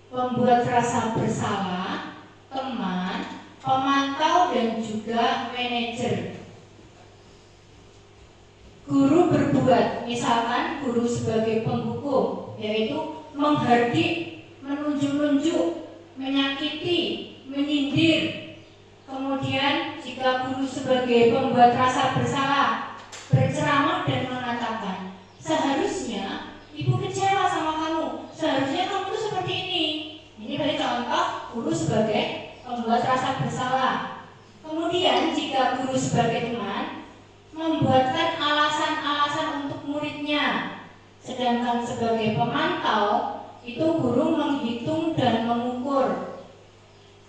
pembuat rasa bersalah, teman, pemantau, dan juga manajer. Guru berbuat, misalkan guru sebagai penghukum, yaitu menghardik, menunjuk-nunjuk, menyakiti, menyindir. Kemudian jika guru sebagai pembuat rasa bersalah, berceramah dan mengatakan, seharusnya ibu kecewa sama kamu, seharusnya kamu tuh seperti ini. Ini dari contoh guru sebagai pembuat rasa bersalah. Kemudian jika guru sebagai teman, membuatkan alasan-alasan untuk muridnya. Sedangkan sebagai pemantau, itu guru menghitung dan mengukur.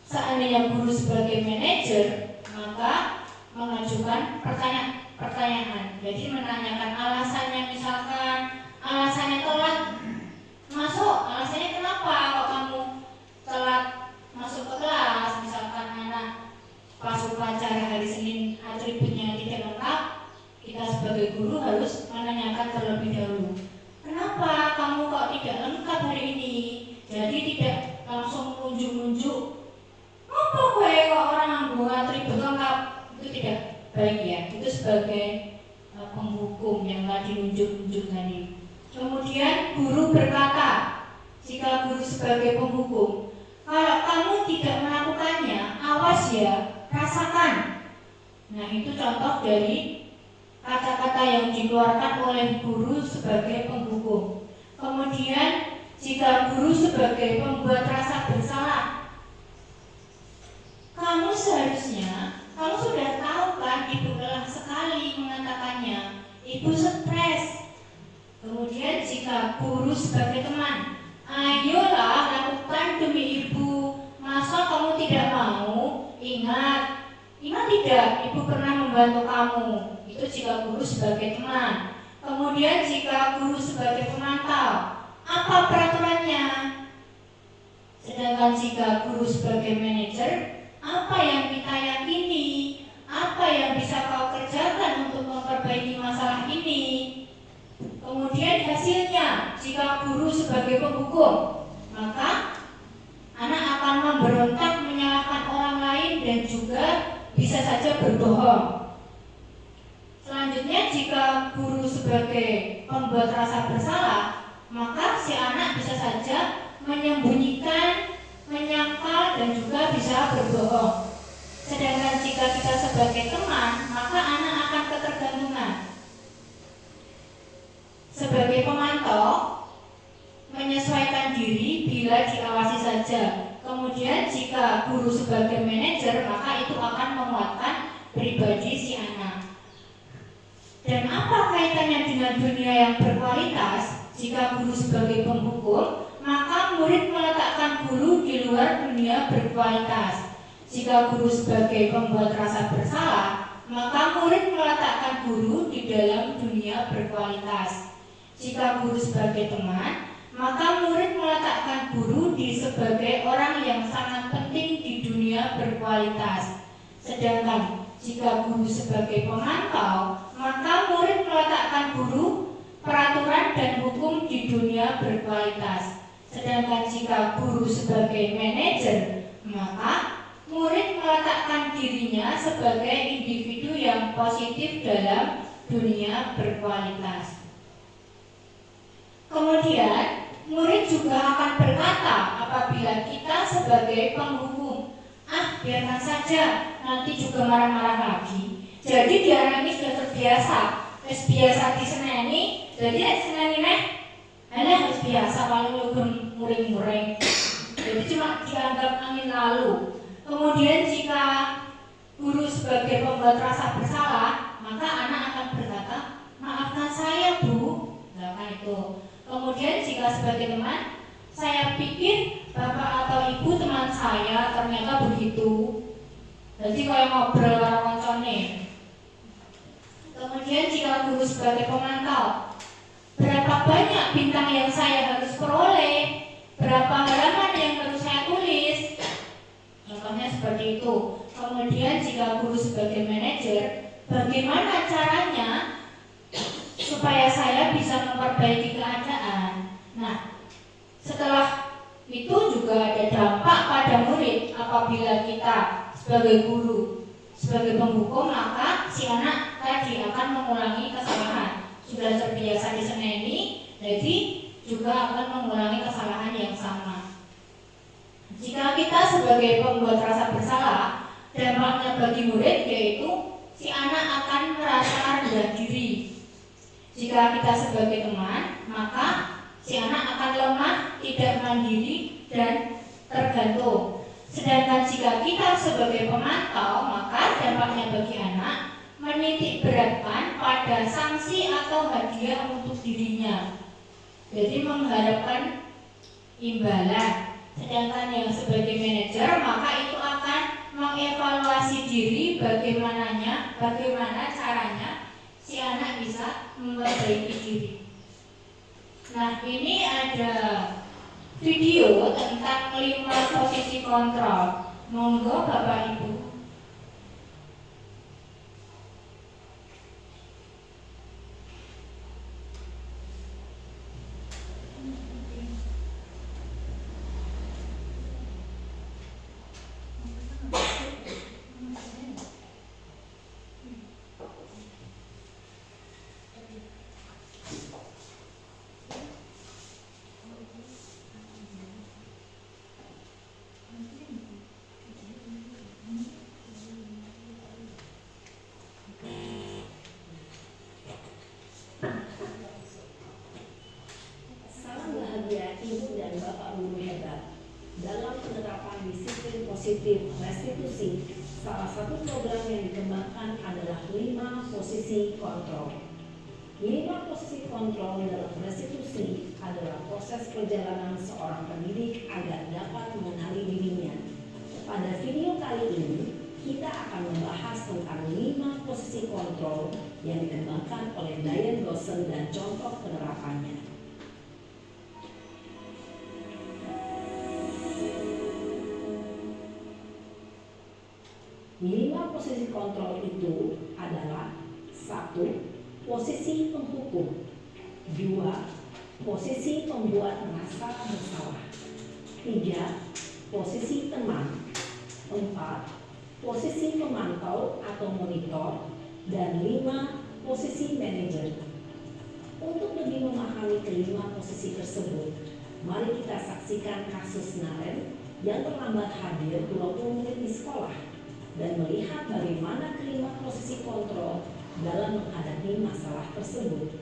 Seandainya guru sebagai manajer, maka mengajukan pertanyaan. Jadi menanyakan alasannya, misalkan alasannya telat masuk, alasannya kenapa kok kamu telat masuk ke kelas, misalkan anak pas upacara hari Senin atributnya tidak lengkap, kita sebagai guru harus menanyakan terlebih dahulu, kenapa kamu kok tidak lengkap hari ini. Jadi tidak langsung nunjuk-nunjuk, apa gue kok orang nganggo atribut lengkap, itu tidak baik ya. Itu sebagai penghukum yang tadi nunjuk-nunjuk tadi. Kemudian guru berkata, jika guru sebagai penghukum, kalau kamu tidak melakukannya, awas ya, rasakan. Nah, itu contoh dari kata-kata yang dikeluarkan oleh guru sebagai penghukum. Kemudian jika guru sebagai pembuat rasa bersalah, kamu seharusnya, kamu sudah tahu kan, ibu lelah sekali mengatakannya, ibu stres. Kemudian jika guru sebagai teman, ayolah lakukan demi ibu, masa kamu tidak mau? Ingat tidak, ibu pernah membantu kamu. Itu jika guru sebagai teman. Kemudian jika guru sebagai pemantau, apa peraturannya? Sedangkan jika guru sebagai manajer, apa yang kita yakini? Apa yang bisa kau kerjakan untuk memperbaiki masalah ini? Kemudian hasilnya, jika guru sebagai penghukum, maka anak akan memberontak, menyalahkan orang lain, dan juga bisa saja berbohong. Selanjutnya, jika guru sebagai pembuat rasa bersalah, maka si anak bisa saja menyembunyikan, menyangkal, dan juga bisa berbohong. Sedangkan jika kita sebagai teman, maka anak akan ketergantungan. Sebagai pemantau, menyesuaikan diri bila diawasi saja. Kemudian jika guru sebagai manajer, maka itu akan menguatkan pribadi si anak. Dan apa kaitannya dengan dunia yang berkualitas? Jika guru sebagai penghukum, maka murid meletakkan guru di luar dunia berkualitas. Jika guru sebagai pembuat rasa bersalah, maka murid meletakkan guru di dalam dunia berkualitas. Jika guru sebagai teman, maka murid meletakkan guru di sebagai orang yang sangat penting di dunia berkualitas. Sedangkan jika guru sebagai pemantau, maka murid meletakkan guru, peraturan dan hukum di dunia berkualitas. Sedangkan jika guru sebagai manajer, maka murid meletakkan dirinya sebagai individu yang positif dalam dunia berkualitas. Kemudian, murid juga akan berkata apabila kita sebagai penghukum, biarkan saja, nanti juga marah-marah lagi. Jadi dia ini sudah terbiasa, biasa diseneni, jadi seneni harus biasa paling lugun muring-muring. Jadi cuma dianggap angin lalu. Kemudian jika guru sebagai pembuat rasa bersalah, maka anak akan berkata, maafkan saya Bu, kan itu. Kemudian jika sebagai teman, saya pikir bapak atau ibu teman saya ternyata begitu. Jadi kalau ngobrol orang koncone. Kemudian jika guru sebagai pemantau, berapa banyak bintang yang saya harus peroleh, berapa halaman yang harus saya tulis, contohnya seperti itu. Kemudian jika guru sebagai manajer, bagaimana caranya supaya saya bisa memperbaiki keadaan. Nah, setelah itu juga ada dampak pada murid. Apabila kita sebagai guru, sebagai penghukum, maka si anak tadi akan mengulangi kesalahan. Sudah terbiasa diseneni, jadi juga akan mengulangi kesalahan yang sama. Jika kita sebagai pembuat rasa bersalah, dampaknya bagi murid yaitu si anak akan merasa rendah diri. Jika kita sebagai teman, maka si anak akan lemah, tidak mandiri, dan tergantung. Sedangkan jika kita sebagai pemantau, maka dampaknya bagi anak menitik beratkan pada sanksi atau hadiah untuk dirinya. Jadi mengharapkan imbalan. Sedangkan yang sebagai manajer, maka itu akan mengevaluasi diri bagaimana caranya si anak bisa memperbaiki diri. Nah, ini ada video tentang 5 posisi kontrol. Monggo Bapak Ibu. Salam bahagia Ibu dan Bapak Guru hebat. Dalam penerapan disiplin positif restitusi, salah satu program yang dikembangkan adalah 5 posisi kontrol. 5 posisi kontrol dalam restitusi adalah proses perjalanan seorang pendidik agar dapat mengenali dirinya. Pada video kali ini, kita akan membahas tentang 5 posisi kontrol yang dikembangkan oleh Diane Dawson dan contoh penerapannya. Lima posisi kontrol itu adalah 1. Posisi penghukum, 2. Posisi pembuat merasa bersalah, 3. Posisi teman, 4. Posisi pemantau atau monitor, dan 5. Posisi manajer. Untuk lebih memahami kelima posisi tersebut, mari kita saksikan kasus Naren yang terlambat hadir 20 menit di sekolah dan melihat bagaimana kelima posisi kontrol dalam menghadapi masalah tersebut.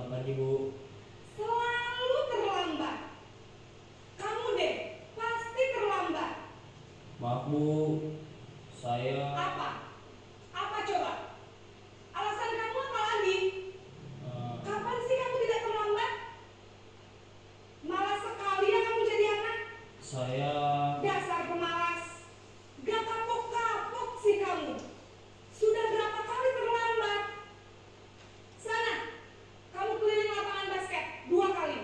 Selamat pagi, Bu. Selalu terlambat. Kamu deh, pasti terlambat. Maaf, Bu. Saya Apa? Apa coba? Alasan kamu apa lagi? eh, Kapan sih kamu tidak terlambat? Malas sekali ya kamu jadi anak. saya Dasar pemalas. Gak kapok-kapok sih kamu. Sudah berapa kali terlambat? Sana, kamu keliling lapangan basket 2 kali.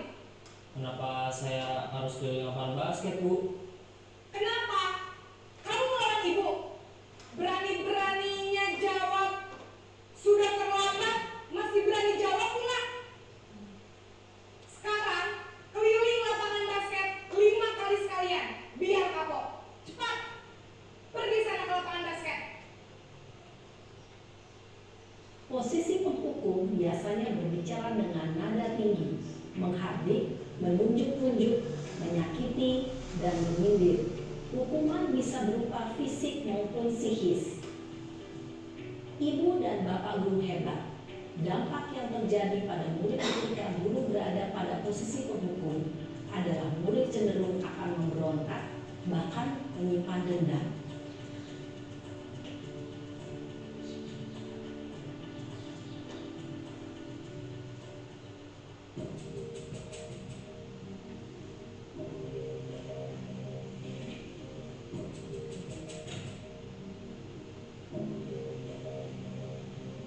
kenapa saya harus keliling lapangan basket, Bu? Kenapa? Kamu melawan ibu. Berani-beraninya jawab. Sudah terlambat, masih berani jawab pula. Sekarang, keliling lapangan basket 5 kali sekalian. Biar kapok. Cepat. Pergi sana ke lapangan basket. Posisi penghukum biasanya berbicara dengan nada tinggi, menghardik, menunjuk-nunjuk, menyakiti, dan menyindir. Hukuman bisa berupa fisik maupun psikis. Ibu dan bapak guru hebat. Dampak yang terjadi pada murid ketika guru berada pada posisi penghukum adalah murid cenderung akan memberontak, bahkan menyimpan dendam.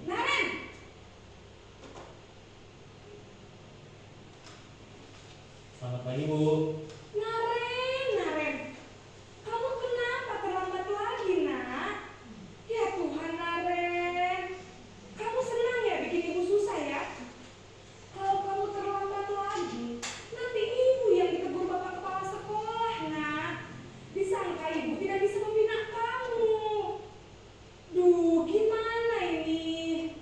Naren! Selamat pagi, Bu. Naren! Kamu kenapa terlambat lagi, nak? Ya Tuhan, Naren. Kamu senang ya bikin ibu susah ya? Kalau kamu terlambat lagi, nanti ibu yang ditegur bapak kepala sekolah, nak. Disangka ibu tidak bisa membina kamu. Duh, gimana ini?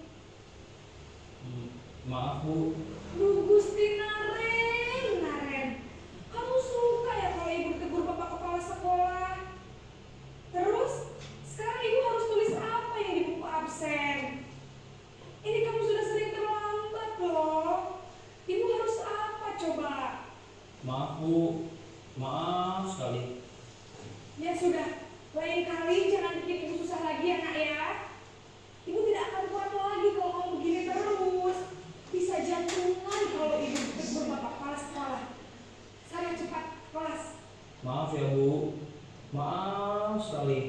Maaf, Bu. Duh, Gusti Naren. Kamu suka ya kalau ibu ditegur bapak kepala sekolah? Terus, sekarang ibu harus tulis apa yang di buku absen? Ini kamu sudah sering terlambat loh. Ibu harus apa coba? Maaf, Bu. Maaf sekali. Ya sudah, lain kali jangan bikin ibu susah lagi ya, nak ya. Ibu tidak akan kuat lagi kalau kamu begini terus. Bisa jantungan kalau ibu ditegur bapak kepala sekolah. Sana cepat kelas. Maaf ya, Bu. Maaf sekali.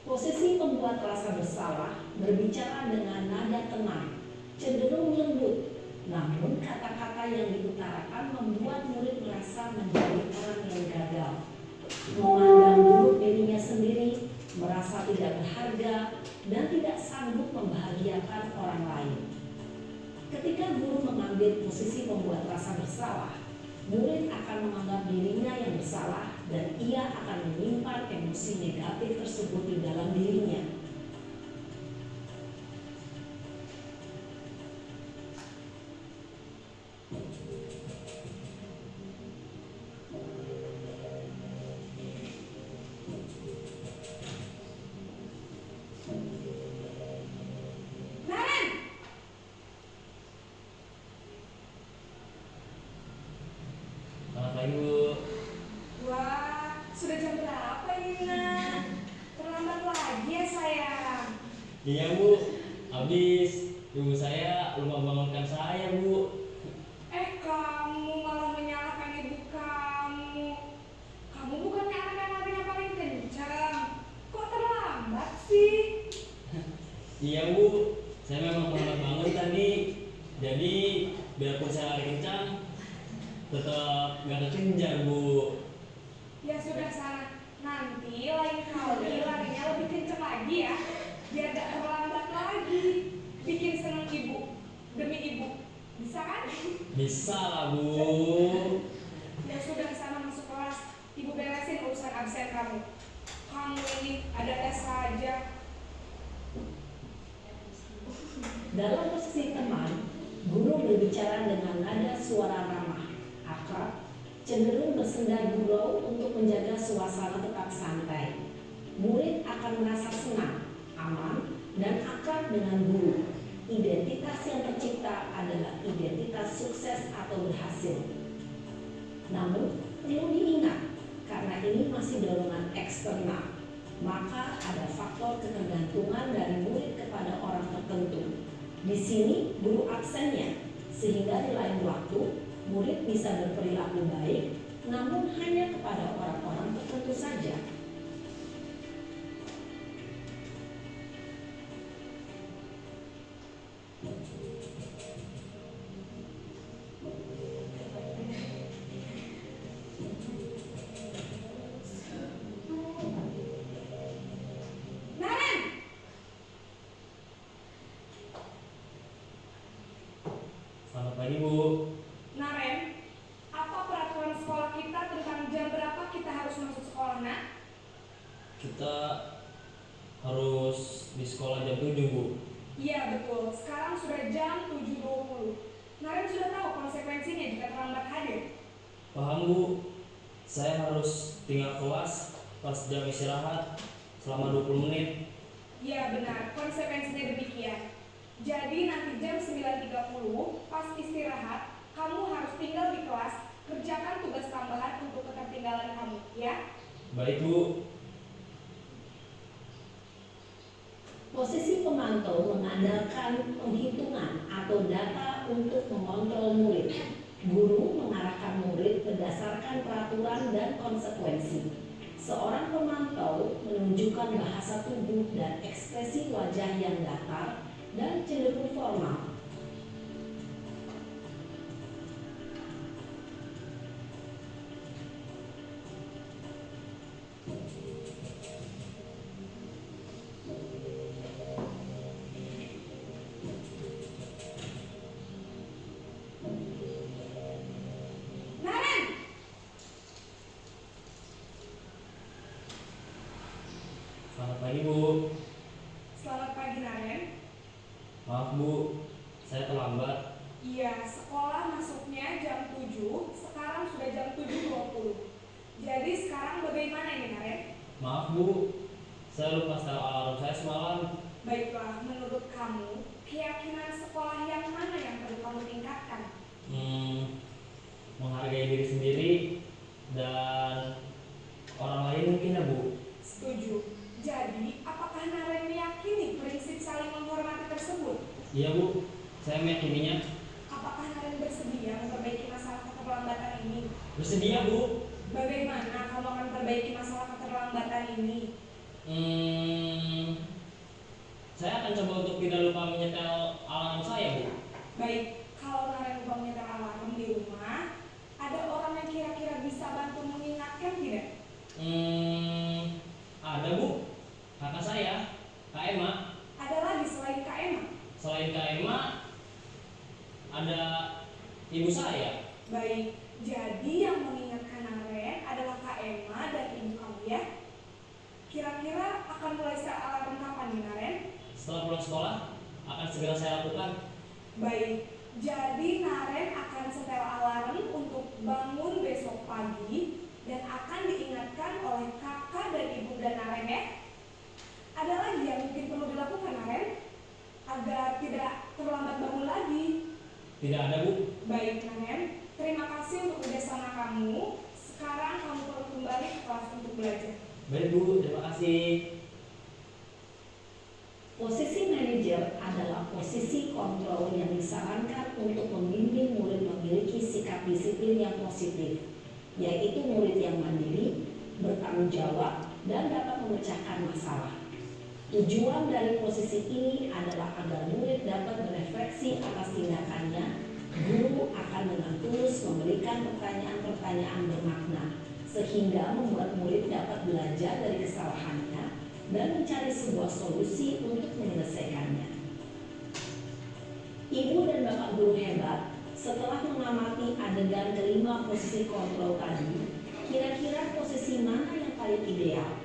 Posisi pembuat rasa bersalah berbicara dengan nada tenang, cenderung lembut, namun kata-kata yang diutarakan membuat murid merasa menjadi orang yang gagal, memandang buruk dirinya sendiri, merasa tidak berharga, dan tidak sanggup membahagiakan orang lain. Ketika guru mengambil posisi pembuat rasa bersalah, murid akan menganggap dirinya yang bersalah dan ia akan menyimpan emosi negatif tersebut di dalam dirinya. Naren! Selamat pagi, Bu. Wah, sudah jam berapa ini, nak? Terlambat lagi ya, sayang. Iya, Bu. Habis ibu saya lupa bangunkan saya, Bu. Kamu malah menyalahkan ibu kamu. Kamu bukannya anak yang larinya paling kencang. Kok terlambat sih? Iya, Bu. Saya memang terlambat bangun tadi. Jadi biarpun saya lari kencang, tetap nggak terkejar, Bu. Ya sudah, sana. Nanti lain kali larinya lebih kencang lagi ya. Biar gak terlambat lagi. Bikin seneng ibu. Demi ibu. Bisa kan? Bisa lah, Bu. Ya sudah, sana masuk kelas. Ibu beresin urusan absen kamu. Kamu ini ada-ada saja. Dalam posisi teman, guru berbicara dengan nada suara ramah, akrab, cenderung bersenda gurau untuk menjaga suasana tetap santai. Murid akan merasa senang, aman, dan akan dekat dengan guru. Identitas yang tercipta adalah identitas sukses atau berhasil. Namun, perlu diingat, karena ini masih dorongan eksternal, maka ada faktor ketergantungan dari murid kepada orang tertentu. Di sini, guru absennya, sehingga di lain waktu, murid bisa berperilaku baik, namun hanya kepada orang-orang tertentu saja. Naren, Selamat pagi Bu. Naren, apa peraturan sekolah kita tentang jam berapa kita harus masuk sekolah, nak? Kita harus di sekolah jam 7 Bu. Iya betul, sekarang sudah jam 7.20. Naren sudah tahu konsekuensinya jika terlambat hadir. Paham Bu, saya harus tinggal kelas pas jam istirahat selama 20 menit. Iya benar, konsekuensinya demikian. Jadi nanti jam 9.30 pas istirahat, kamu harus tinggal di kelas, kerjakan tugas tambahan untuk ketertinggalan kamu, ya? Baik Bu. Posisi pemantau mengandalkan penghitungan atau data untuk mengontrol murid. Guru mengarahkan murid berdasarkan peraturan dan konsekuensi. Seorang pemantau menunjukkan bahasa tubuh dan ekspresi wajah yang datar dan cenderung formal. Naren, Selamat pagi Bu. selamat pagi Naren. Maaf Bu, saya terlambat. Iya, sekolah masuknya jam 7, sekarang sudah jam 7.20. Jadi sekarang bagaimana ini Naren? Maaf Bu, saya lupa setel alarm saya semalam. Baiklah, menurut kamu, keyakinan sekolah yang mana yang perlu kamu tingkatkan? Menghargai diri sendiri dan orang lain mungkin ya Bu. Setuju. Jadi, apakah Naren meyakini prinsip saling menghormati tersebut? Iya Bu, saya meyakininya. Apakah Naren bersedia memperbaiki masalah keterlambatan ini? Bersedia Bu. Bagaimana kamu akan perbaiki masalah keterlambatan ini? Saya akan coba untuk tidak lupa menyetel alarm saya Bu. Baik, kalau Naren lupa menyetel alarm di rumah, ada orang yang kira-kira bisa bantu mengingatkan tidak? Ada Bu, kakak saya, Kak Emma. Ada lagi selain Kak Emma? Selain Kak Emma, ada ibu saya. Baik, jadi yang mengingatkan Naren adalah Kak Emma dan ibu kamu ya? Kira-kira akan mulai setel alarm kapan nih Naren? Setelah pulang sekolah, akan segera saya lakukan. Baik, jadi Naren akan setel alarm untuk bangun besok pagi dan akan diingatkan oleh kakak dan ibu dan Naren ya. Ada lagi yang mungkin perlu dilakukan Naren agar tidak terlambat bangun lagi. Tidak ada Bu. Baik Naren, terima kasih untuk kerjasama kamu. Sekarang kamu perlu kembali ke kelas untuk belajar. Baik Bu, terima kasih. Posisi manajer adalah posisi kontrol yang disarankan untuk membimbing murid memiliki sikap disiplin yang positif, yaitu murid yang mandiri, bertanggung jawab, dan dapat memecahkan masalah. Tujuan dari posisi ini adalah agar murid dapat berefleksi atas tindakannya. Guru akan dengan tulus memberikan pertanyaan-pertanyaan bermakna, sehingga membuat murid dapat belajar dari kesalahannya dan mencari sebuah solusi untuk menyelesaikannya. Ibu dan bapak guru hebat, setelah mengamati adegan kelima posisi kontrol tadi, kira-kira posisi mana yang paling ideal?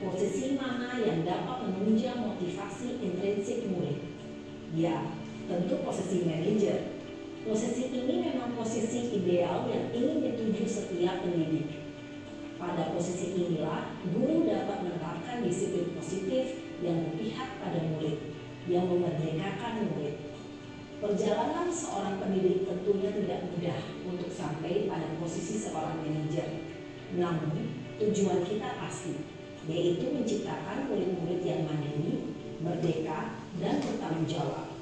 Posisi mana yang dapat menunjang motivasi intrinsik murid? Ya, tentu posisi manajer. Posisi ini memang posisi ideal yang ingin dituju setiap pendidik. Pada posisi inilah, guru dapat menerapkan disiplin positif yang berpihak pada murid. yang memerdekakan murid. Perjalanan seorang pendidik tentunya tidak mudah untuk sampai pada posisi seorang manajer. Namun, tujuan kita pasti, yaitu menciptakan murid-murid yang mandiri, merdeka, dan bertanggung jawab.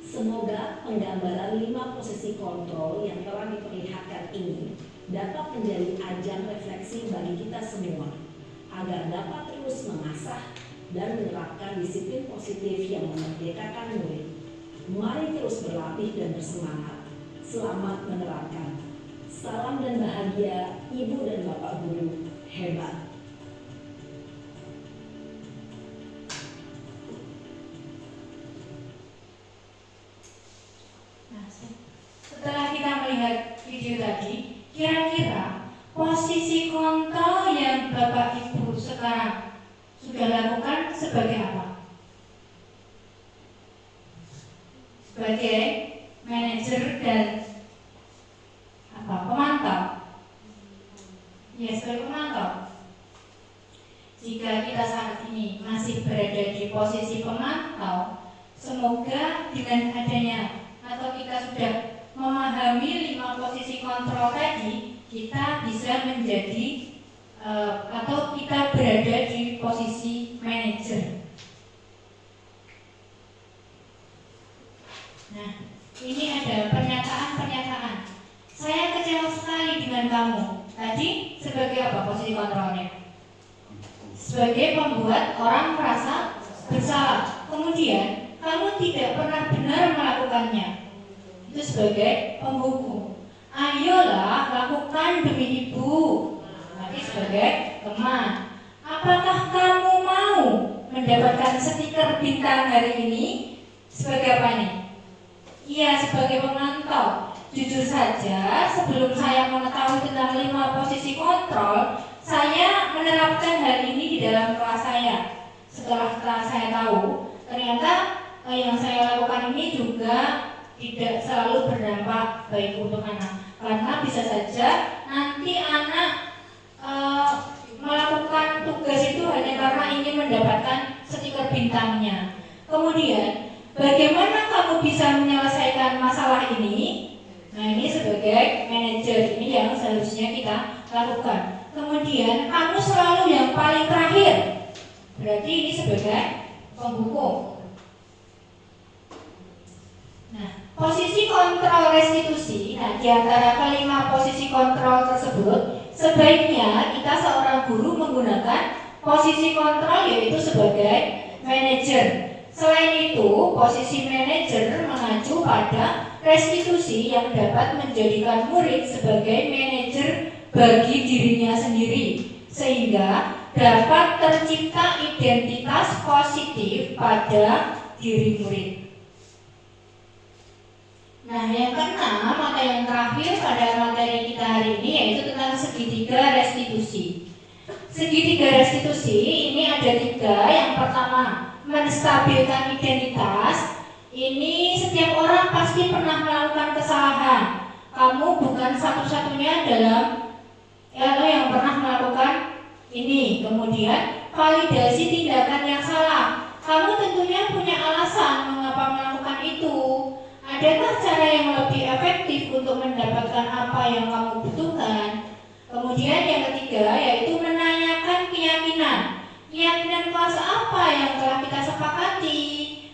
Semoga penggambaran 5 posisi kontrol yang telah diperlihatkan ini dapat menjadi ajang refleksi bagi kita semua, agar dapat terus mengasah dan menerapkan disiplin positif yang memerdekakan murid. Mari terus berlatih dan bersemangat. Selamat menerapkan. Salam dan bahagia Ibu dan Bapak Guru hebat. Nah, setelah kita melihat video tadi, kira-kira posisi kontrol yang Bapak Ibu sekarang sudah lakukan sebagai apa? Sebagai manajer dan pemantau. Ya, sebagai pemantau. Jika kita saat ini masih berada di posisi pemantau, semoga dengan adanya atau kita sudah memahami 5 posisi kontrol tadi, kita bisa menjadi atau kita berada di posisi manajer. Nah, ini ada pernyataan-pernyataan. Saya kecewa sekali dengan kamu. Tadi sebagai apa posisi kontrolnya? Sebagai pembuat orang merasa bersalah. Kemudian kamu tidak pernah benar melakukannya. Itu sebagai penghukum. Ayolah lakukan demi ibu. Nanti sebagai teman. Apakah kamu mau mendapatkan stiker bintang hari ini? Sebagai apa nih? Iya, sebagai pemantau. Jujur saja, sebelum saya mengetahui tentang 5 posisi kontrol, saya menerapkan hal ini di dalam kelas saya. Setelah saya tahu, ternyata yang saya lakukan ini juga tidak selalu berdampak baik untuk anak. Karena bisa saja nanti anak melakukan tugas itu hanya karena ingin mendapatkan stiker bintangnya. Kemudian, bagaimana kamu bisa menyelesaikan masalah ini? Nah, ini sebagai manajer ini yang seharusnya kita lakukan. Kemudian kamu selalu yang paling terakhir. Berarti ini sebagai penghukum. Nah, posisi kontrol restitusi. Nah, di antara kelima posisi kontrol tersebut, sebaiknya kita seorang guru menggunakan posisi kontrol yaitu sebagai manajer. Selain itu, posisi manajer mengacu pada restitusi yang dapat menjadikan murid sebagai manajer bagi dirinya sendiri, sehingga dapat tercipta identitas positif pada diri murid. Nah, yang keenam atau yang terakhir pada materi kita hari ini yaitu tentang segitiga restitusi. Segitiga restitusi ini ada 3. Yang pertama, menstabilkan identitas. Ini setiap orang pasti pernah melakukan kesalahan. Kamu bukan satu-satunya dalam yang pernah melakukan ini. Kemudian, validasi tindakan yang salah. Kamu tentunya punya alasan mengapa melakukan itu. Adakah cara yang lebih efektif untuk mendapatkan apa yang kamu butuhkan? Kemudian yang ketiga yaitu menanyakan keyakinan. Keyakinan kelas apa yang telah kita sepakati?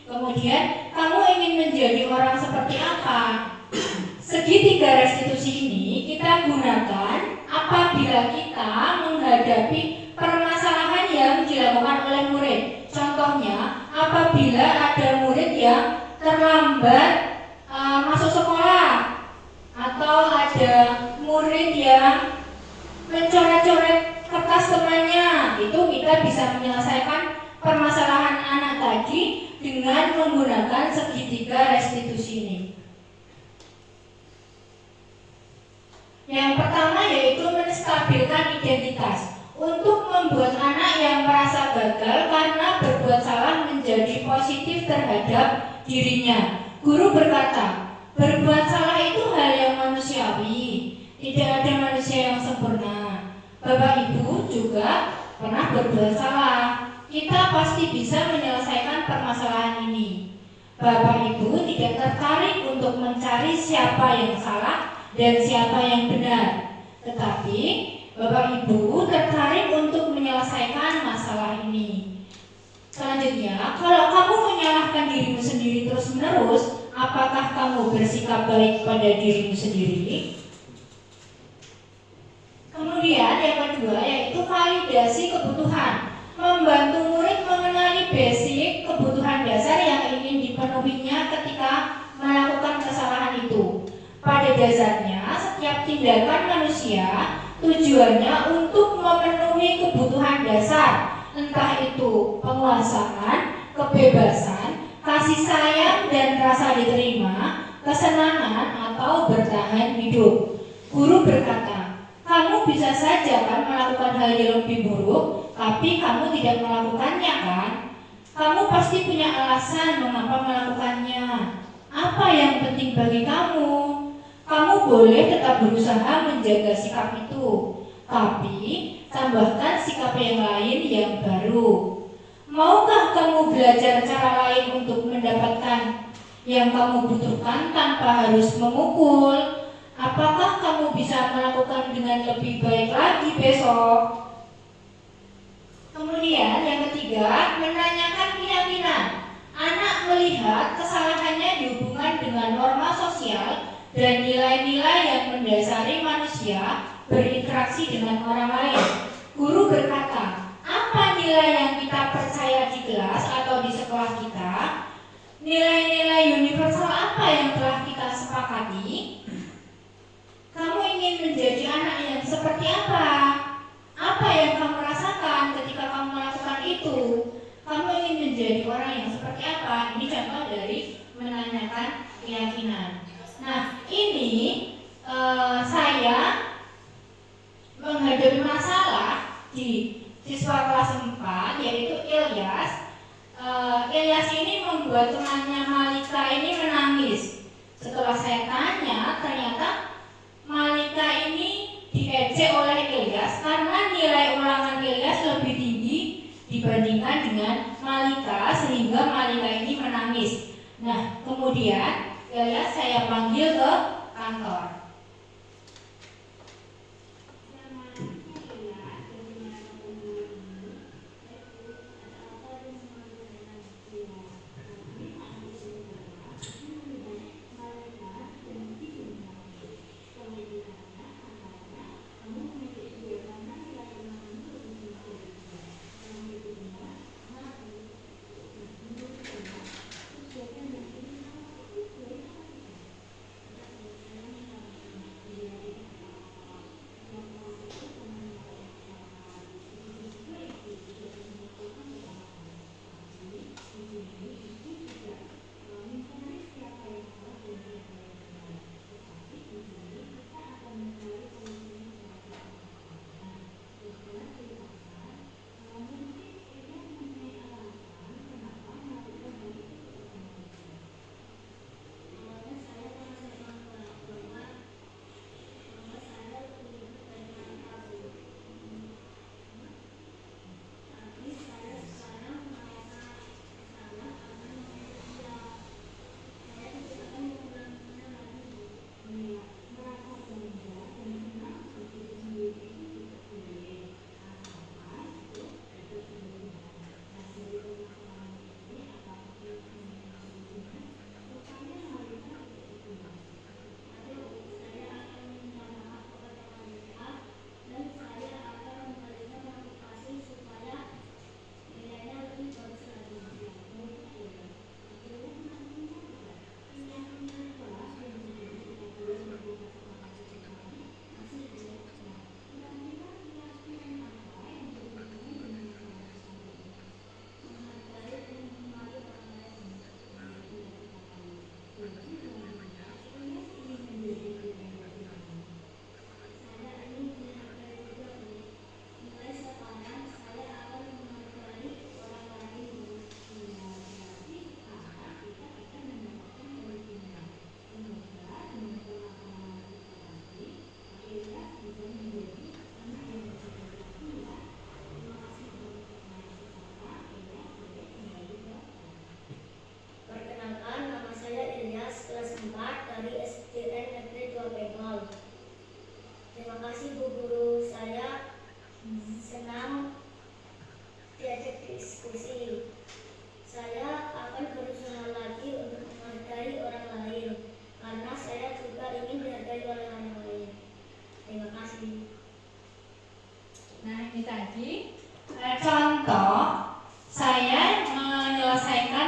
Kemudian kamu ingin menjadi orang seperti apa? Segitiga restitusi ini kita gunakan apabila kita menghadapi permasalahan yang dilakukan oleh murid. Contohnya, apabila ada murid yang terlambat masuk sekolah, atau ada murid yang mencoret-coret kertas temannya, itu kita bisa menyelesaikan permasalahan anak tadi dengan menggunakan segitiga restitusi ini. Yang pertama yaitu menstabilkan identitas. Untuk membuat anak yang merasa gagal karena berbuat salah menjadi positif terhadap dirinya. Guru berkata, berbuat salah itu hal yang manusiawi. Tidak ada manusia yang sempurna. Bapak Ibu juga pernah berbuat salah. Kita pasti bisa menyelesaikan permasalahan ini. Bapak Ibu tidak tertarik untuk mencari siapa yang salah dan siapa yang benar, tetapi Bapak Ibu tertarik untuk menyelesaikan masalah ini. Selanjutnya, kalau kamu menyalahkan dirimu sendiri terus-menerus, apakah kamu bersikap baik pada dirimu sendiri? Kemudian yang kedua yaitu validasi kebutuhan. Membantu murid mengenali basic kebutuhan dasar yang ingin dipenuhinya ketika melakukan kesalahan itu. Pada dasarnya, setiap tindakan manusia tujuannya untuk memenuhi kebutuhan dasar, entah itu penguasaan, kebebasan, kasih sayang dan rasa diterima, kesenangan atau bertahan hidup. Guru berkata, kamu bisa saja kan melakukan hal yang lebih buruk, tapi kamu tidak melakukannya kan? Kamu pasti punya alasan mengapa melakukannya. Apa yang penting bagi kamu? Kamu boleh tetap berusaha menjaga sikap itu, tapi tambahkan sikap yang lain yang baru. Maukah kamu belajar cara lain untuk mendapatkan yang kamu butuhkan tanpa harus memukul? Apakah kamu bisa melakukan dengan lebih baik lagi besok? Kemudian yang ketiga, menanyakan keyakinan. Anak melihat kesalahannya dihubungkan dengan norma sosial dan nilai-nilai yang mendasari manusia berinteraksi dengan orang lain. Guru berkata, apa nilai yang kita percaya di kelas atau di sekolah kita? Nilai-nilai universal apa yang telah kita sepakati? Kamu ingin menjadi anak yang seperti apa? Apa yang kamu rasakan ketika kamu melakukan itu? Kamu ingin menjadi orang yang seperti apa? Ini contoh dari menanyakan keyakinan. Nah, ini saya menghadapi masalah di siswa kelas 4, yaitu Ilyas. Ilyas ini membuat temannya Malika ini menangis. Setelah saya tanya, ternyata Malika ini diejek oleh Ilyas karena nilai ulangan Ilyas lebih tinggi dibandingkan dengan Malika, sehingga Malika ini menangis. Nah, kemudian Ilyas saya panggil ke kantor.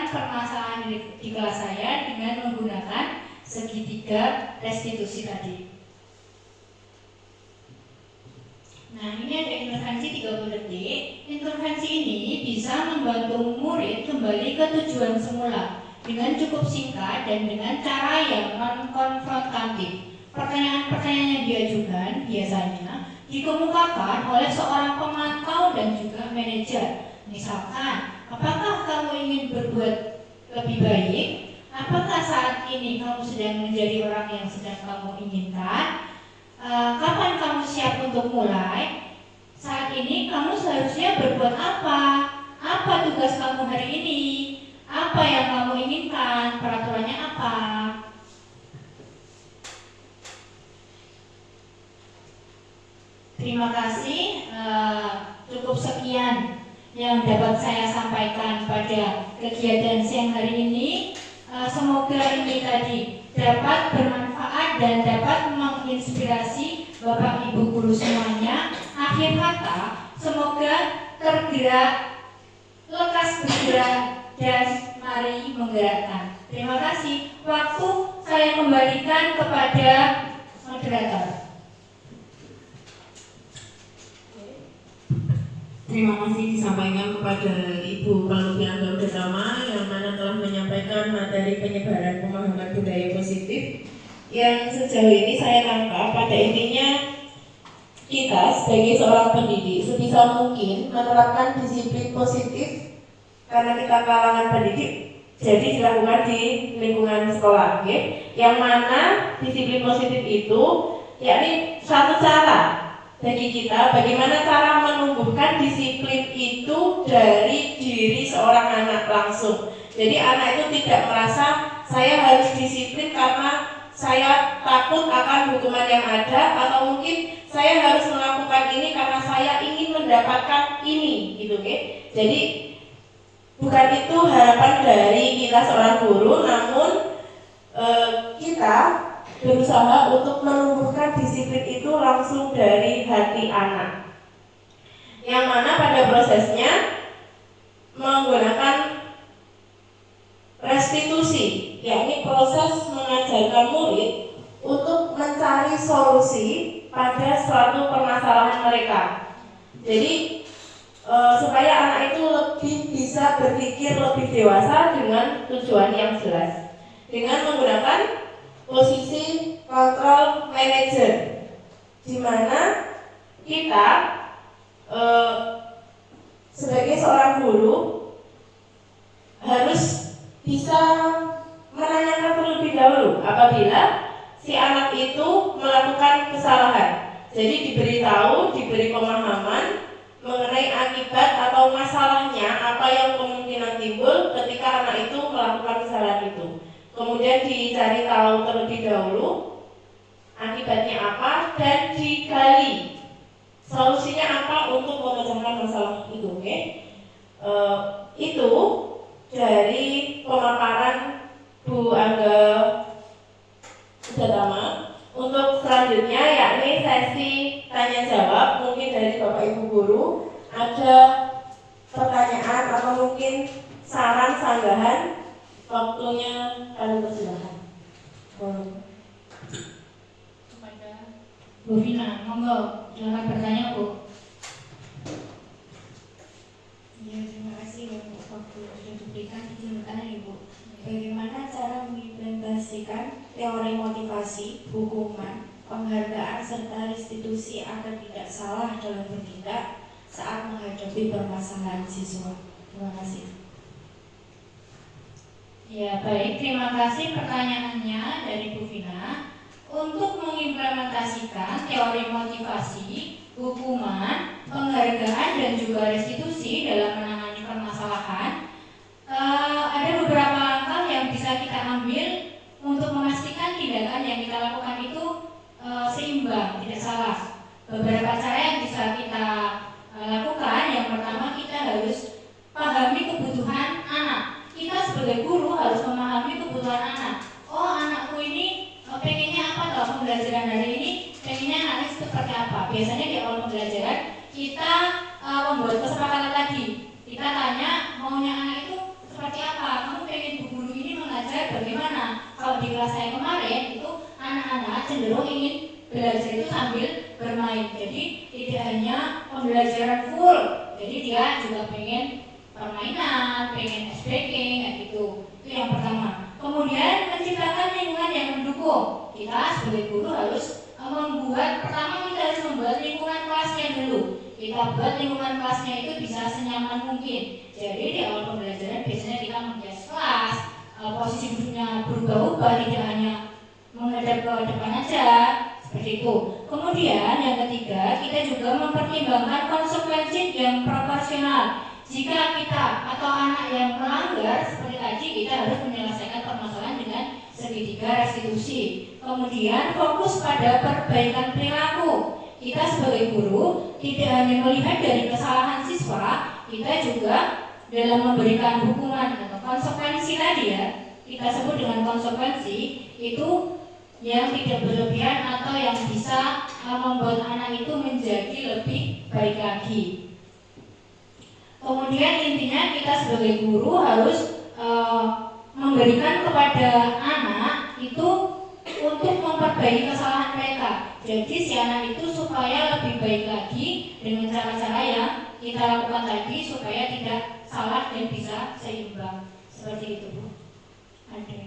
permasalahan di kelas saya dengan menggunakan segitiga restitusi tadi. Nah, ini ada intervensi 30 detik. Intervensi ini bisa membantu murid kembali ke tujuan semula dengan cukup singkat dan dengan cara yang non-konfrontatif. Pertanyaan-pertanyaan yang diajukan biasanya dikemukakan oleh seorang pemantau dan juga manajer. Misalkan, apakah kamu ingin berbuat lebih baik? Apakah saat ini kamu sedang menjadi orang yang sedang kamu inginkan? Kapan kamu siap untuk mulai? Saat ini kamu seharusnya berbuat apa? Apa tugas kamu hari ini? Apa yang kamu inginkan? Peraturannya apa? Terima kasih. Cukup sekian yang dapat saya sampaikan pada kegiatan siang hari ini. Semoga ini tadi dapat bermanfaat dan dapat menginspirasi Bapak Ibu guru semuanya. Akhir kata, semoga tergerak, lekas bergerak, dan mari menggerakkan. Terima kasih. Waktu saya kembalikan kepada moderator. Terima kasih disampaikan kepada Ibu Palupian Utama yang mana telah menyampaikan materi penyebaran pemahaman budaya positif yang sejauh ini saya tangkap pada intinya kita sebagai seorang pendidik sebisa mungkin menerapkan disiplin positif karena kita kalangan pendidik jadi dilakukan di lingkungan sekolah, okay? Yang mana disiplin positif itu yakni satu cara bagi kita bagaimana cara menumbuhkan disiplin itu dari diri seorang anak langsung. Jadi anak itu tidak merasa saya harus disiplin karena saya takut akan hukuman yang ada, atau mungkin saya harus melakukan ini karena saya ingin mendapatkan ini, gitu, okay? Jadi bukan itu harapan dari kita seorang guru, namun kita berusaha untuk menumbuhkan disiplin itu langsung dari hati anak, yang mana pada prosesnya menggunakan restitusi, yakni proses mengajarkan murid untuk mencari solusi pada suatu permasalahan mereka. Jadi supaya anak itu lebih bisa berpikir lebih dewasa dengan tujuan yang jelas, dengan menggunakan posisi kontrol manager, di mana kita sebagai seorang guru harus bisa menanyakan terlebih dahulu apabila si anak itu melakukan kesalahan. Jadi diberitahu, diberi pemahaman mengenai akibat atau masalahnya apa yang kemungkinan timbul ketika anak itu melakukan kesalahan itu. Kemudian dicari tahu terlebih dahulu akibatnya apa dan digali solusinya apa untuk memecahkan masalah itu, okay? Itu dari pemaparan Bu Angga Utama. Untuk selanjutnya yakni sesi tanya jawab, mungkin dari Bapak Ibu guru ada pertanyaan atau mungkin saran sanggahan. Waktunya kalian persilahkan. Kepada Bu Vina, monggo silakan bertanya, Bu. Ya, terima kasih untuk waktu yang sudah diberikan. Izin bertanya, Ibu, bagaimana cara mengimplementasikan teori motivasi, hukuman, penghargaan serta restitusi agar tidak salah dalam bertindak saat menghadapi permasalahan siswa? Terima kasih. Ya, baik, terima kasih pertanyaannya dari Bu Vina. Untuk mengimplementasikan teori motivasi, hukuman, penghargaan, dan juga restitusi dalam menangani permasalahan, ada beberapa langkah yang bisa kita ambil untuk memastikan tindakan yang kita lakukan itu seimbang, tidak salah. Beberapa cara yang bisa kita lakukan, yang pertama kita harus pahami kebutuhan anak. Kita sebagai guru harus memahami kebutuhan anak. Oh, anakku ini pengennya apa dalam pembelajaran hari ini? Pengennya anaknya seperti apa? Biasanya di awal pembelajaran kita membuat kesepakatan tadi. Kita tanya maunya anak itu seperti apa? Kamu kalau di kelas saya kemarin itu anak-anak cenderung ingin belajar itu sambil bermain. Jadi tidak hanya pembelajaran full, jadi dia juga pengen permainan, pengen ice breaking kayak gitu. Itu yang pertama. Kemudian menciptakan lingkungan yang mendukung. Kita sebagai guru harus pertama kita harus membuat lingkungan kelasnya dulu. Kita buat lingkungan kelasnya itu bisa senyaman mungkin. Jadi di awal pembelajaran biasanya kita menghias kelas, posisi duduknya berubah-ubah, tidak hanya menghadap ke depan aja, seperti itu. Kemudian yang ketiga, kita juga mempertimbangkan konsekuensi yang proporsional. Jika kita atau anak yang melanggar, seperti tadi, kita harus menyelesaikan permasalahan dengan segitiga restitusi. Kemudian fokus pada perbaikan perilaku. Kita sebagai guru tidak hanya melihat dari kesalahan siswa, kita juga dalam memberikan hukuman atau konsekuensi tadi ya, kita sebut dengan konsekuensi itu yang tidak berlebihan atau yang bisa membuat anak itu menjadi lebih baik lagi. Kemudian intinya kita sebagai guru harus memberikan kepada anak itu untuk memperbaiki kesalahan mereka. Jadi si anak itu supaya lebih baik lagi dengan cara-cara yang kita lakukan tadi supaya tidak salah dan bisa seimbang. Seperti itu, Bu. Ada.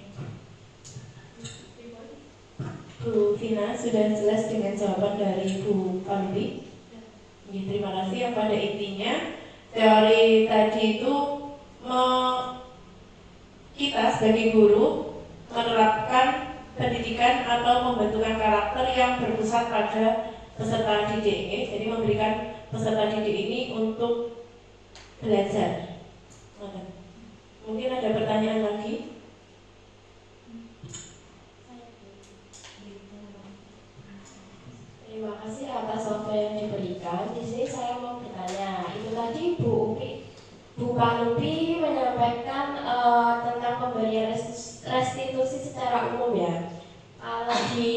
Bu Vina sudah jelas dengan jawaban dari Bu Kamili. Ya, terima kasih. Yang pada intinya teori tadi itu kita sebagai guru menerapkan pendidikan atau pembentukan karakter yang berpusat pada peserta didik. Jadi memberikan peserta didik ini untuk belajar. Mungkin ada pertanyaan lagi? Terima kasih atas waktu yang diberikan. Di sini saya mau bertanya. Itu tadi Bu Panupi menyampaikan tentang pemberian restitusi secara umum ya. Kalau di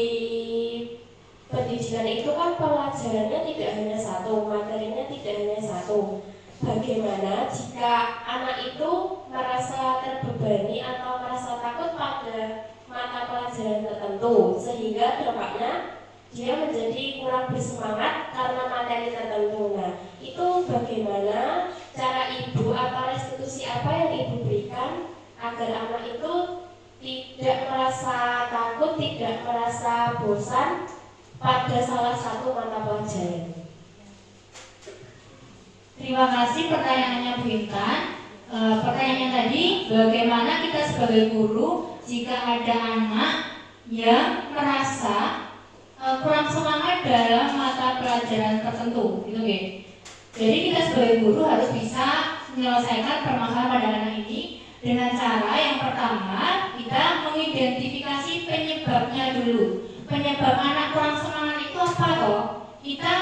pendidikan itu kan pelajarannya tidak hanya satu, materinya tidak hanya satu. Bagaimana jika anak itu merasa terbebani atau merasa takut pada mata pelajaran tertentu sehingga dampaknya dia menjadi kurang bersemangat karena materi tertentu. Nah, itu bagaimana cara ibu atau restitusi apa yang ibu berikan agar anak itu tidak merasa takut, tidak merasa bosan pada salah satu mata pelajaran. Terima kasih pertanyaannya Bu Intan. Pertanyaannya tadi, bagaimana kita sebagai guru jika ada anak yang merasa kurang semangat dalam mata pelajaran tertentu, gitu ya. Jadi kita sebagai guru harus bisa menyelesaikan permasalahan pada anak ini dengan cara yang pertama kita mengidentifikasi penyebabnya dulu. Penyebab anak kurang semangat itu apa toh? Kita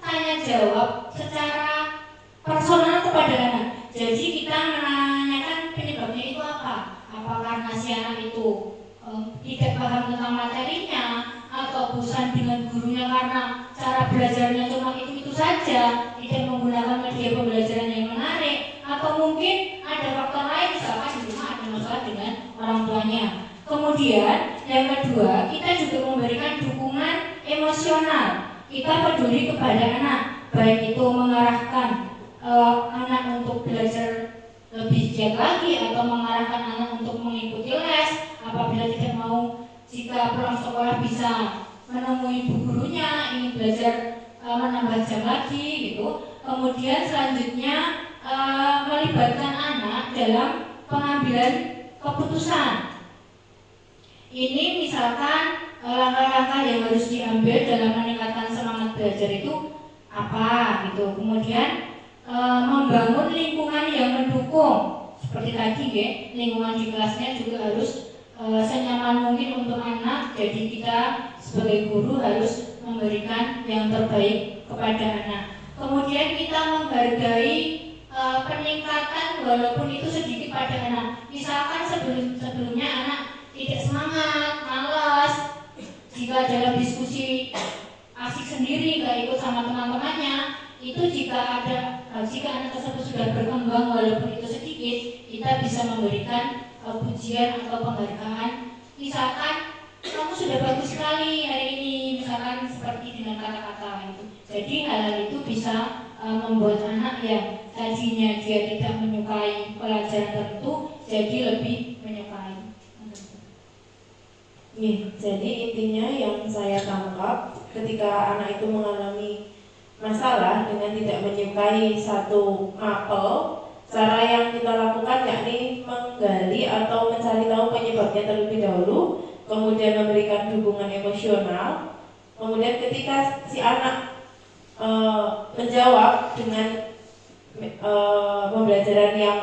tanya jawab secara personal kepada anak. Jadi kita menanyakan penyebabnya itu apa? Apa karena si anak itu tidak paham tentang materinya, atau bosan dengan gurunya karena cara belajarnya cuma itu saja, tidak menggunakan media pembelajaran yang menarik, atau mungkin ada faktor lain, misalkan di rumah ada masalah dengan orang tuanya. Kemudian yang kedua, kita juga memberikan dukungan emosional. Kita peduli kepada anak, baik itu mengarahkan anak untuk belajar lebih giat lagi atau mengarahkan anak untuk mengikuti les. Apabila tidak mau, jika pulang sekolah bisa menemui bu gurunya, ingin belajar menambah jam lagi gitu. Kemudian selanjutnya melibatkan anak dalam pengambilan keputusan. Ini misalkan langkah-langkah yang harus diambil dalam meningkatkan semangat belajar itu apa gitu. Kemudian membangun lingkungan yang mendukung. Seperti tadi ya, lingkungan di kelasnya juga harus senyaman mungkin untuk anak. Jadi kita sebagai guru harus memberikan yang terbaik kepada anak. Kemudian kita menghargai peningkatan walaupun itu sedikit pada anak. Misalkan sebelumnya anak tidak semangat, malas, jika dalam diskusi asik sendiri gak ikut sama teman-temannya, itu jika anak tersebut sudah berkembang walaupun itu sedikit, kita bisa memberikan pujian atau penghargaan misalkan kamu sudah bagus sekali hari ini, misalkan seperti dengan kata-kata itu. Jadi hal-hal itu bisa membuat anak yang tadinya dia tidak menyukai pelajaran tertentu jadi lebih menyukai. Jadi intinya yang saya tangkap ketika anak itu mengalami masalah dengan tidak menyukai satu mapel, cara yang kita lakukan yakni menggali atau mencari tahu penyebabnya terlebih dahulu, kemudian memberikan dukungan emosional. Kemudian ketika si anak menjawab dengan pembelajaran yang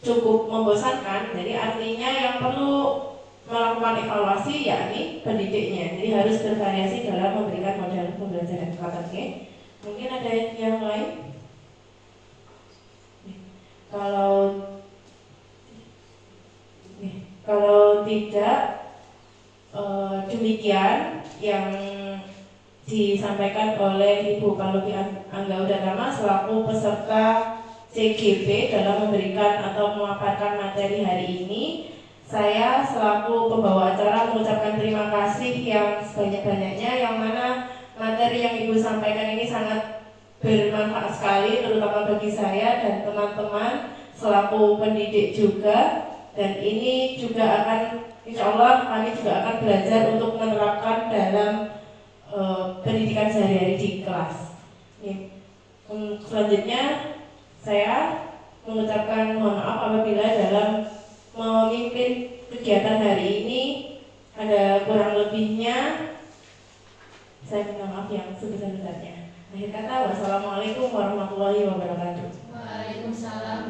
cukup membosankan, jadi artinya yang perlu melakukan evaluasi yakni pendidiknya. Jadi harus bervariasi dalam memberikan model pembelajaran. Mungkin ada yang lain? Kalau tidak, demikian yang disampaikan oleh Ibu Palupi Anggaudarama selaku peserta CGP dalam memberikan atau memaparkan materi hari ini. Saya selaku pembawa acara mengucapkan terima kasih yang sebanyak-banyaknya, yang mana materi yang Ibu sampaikan ini sangat bermanfaat sekali, terutama bagi saya dan teman-teman selaku pendidik juga. Dan ini juga akan, insya Allah kami juga akan belajar untuk menerapkan dalam pendidikan sehari-hari di kelas. Selanjutnya saya mengucapkan mohon maaf apabila dalam memimpin kegiatan hari ini ada kurang lebihnya. Saya minta maaf yang sebesar-besarnya. Akhir kata, wassalamualaikum warahmatullahi wabarakatuh. Waalaikumsalam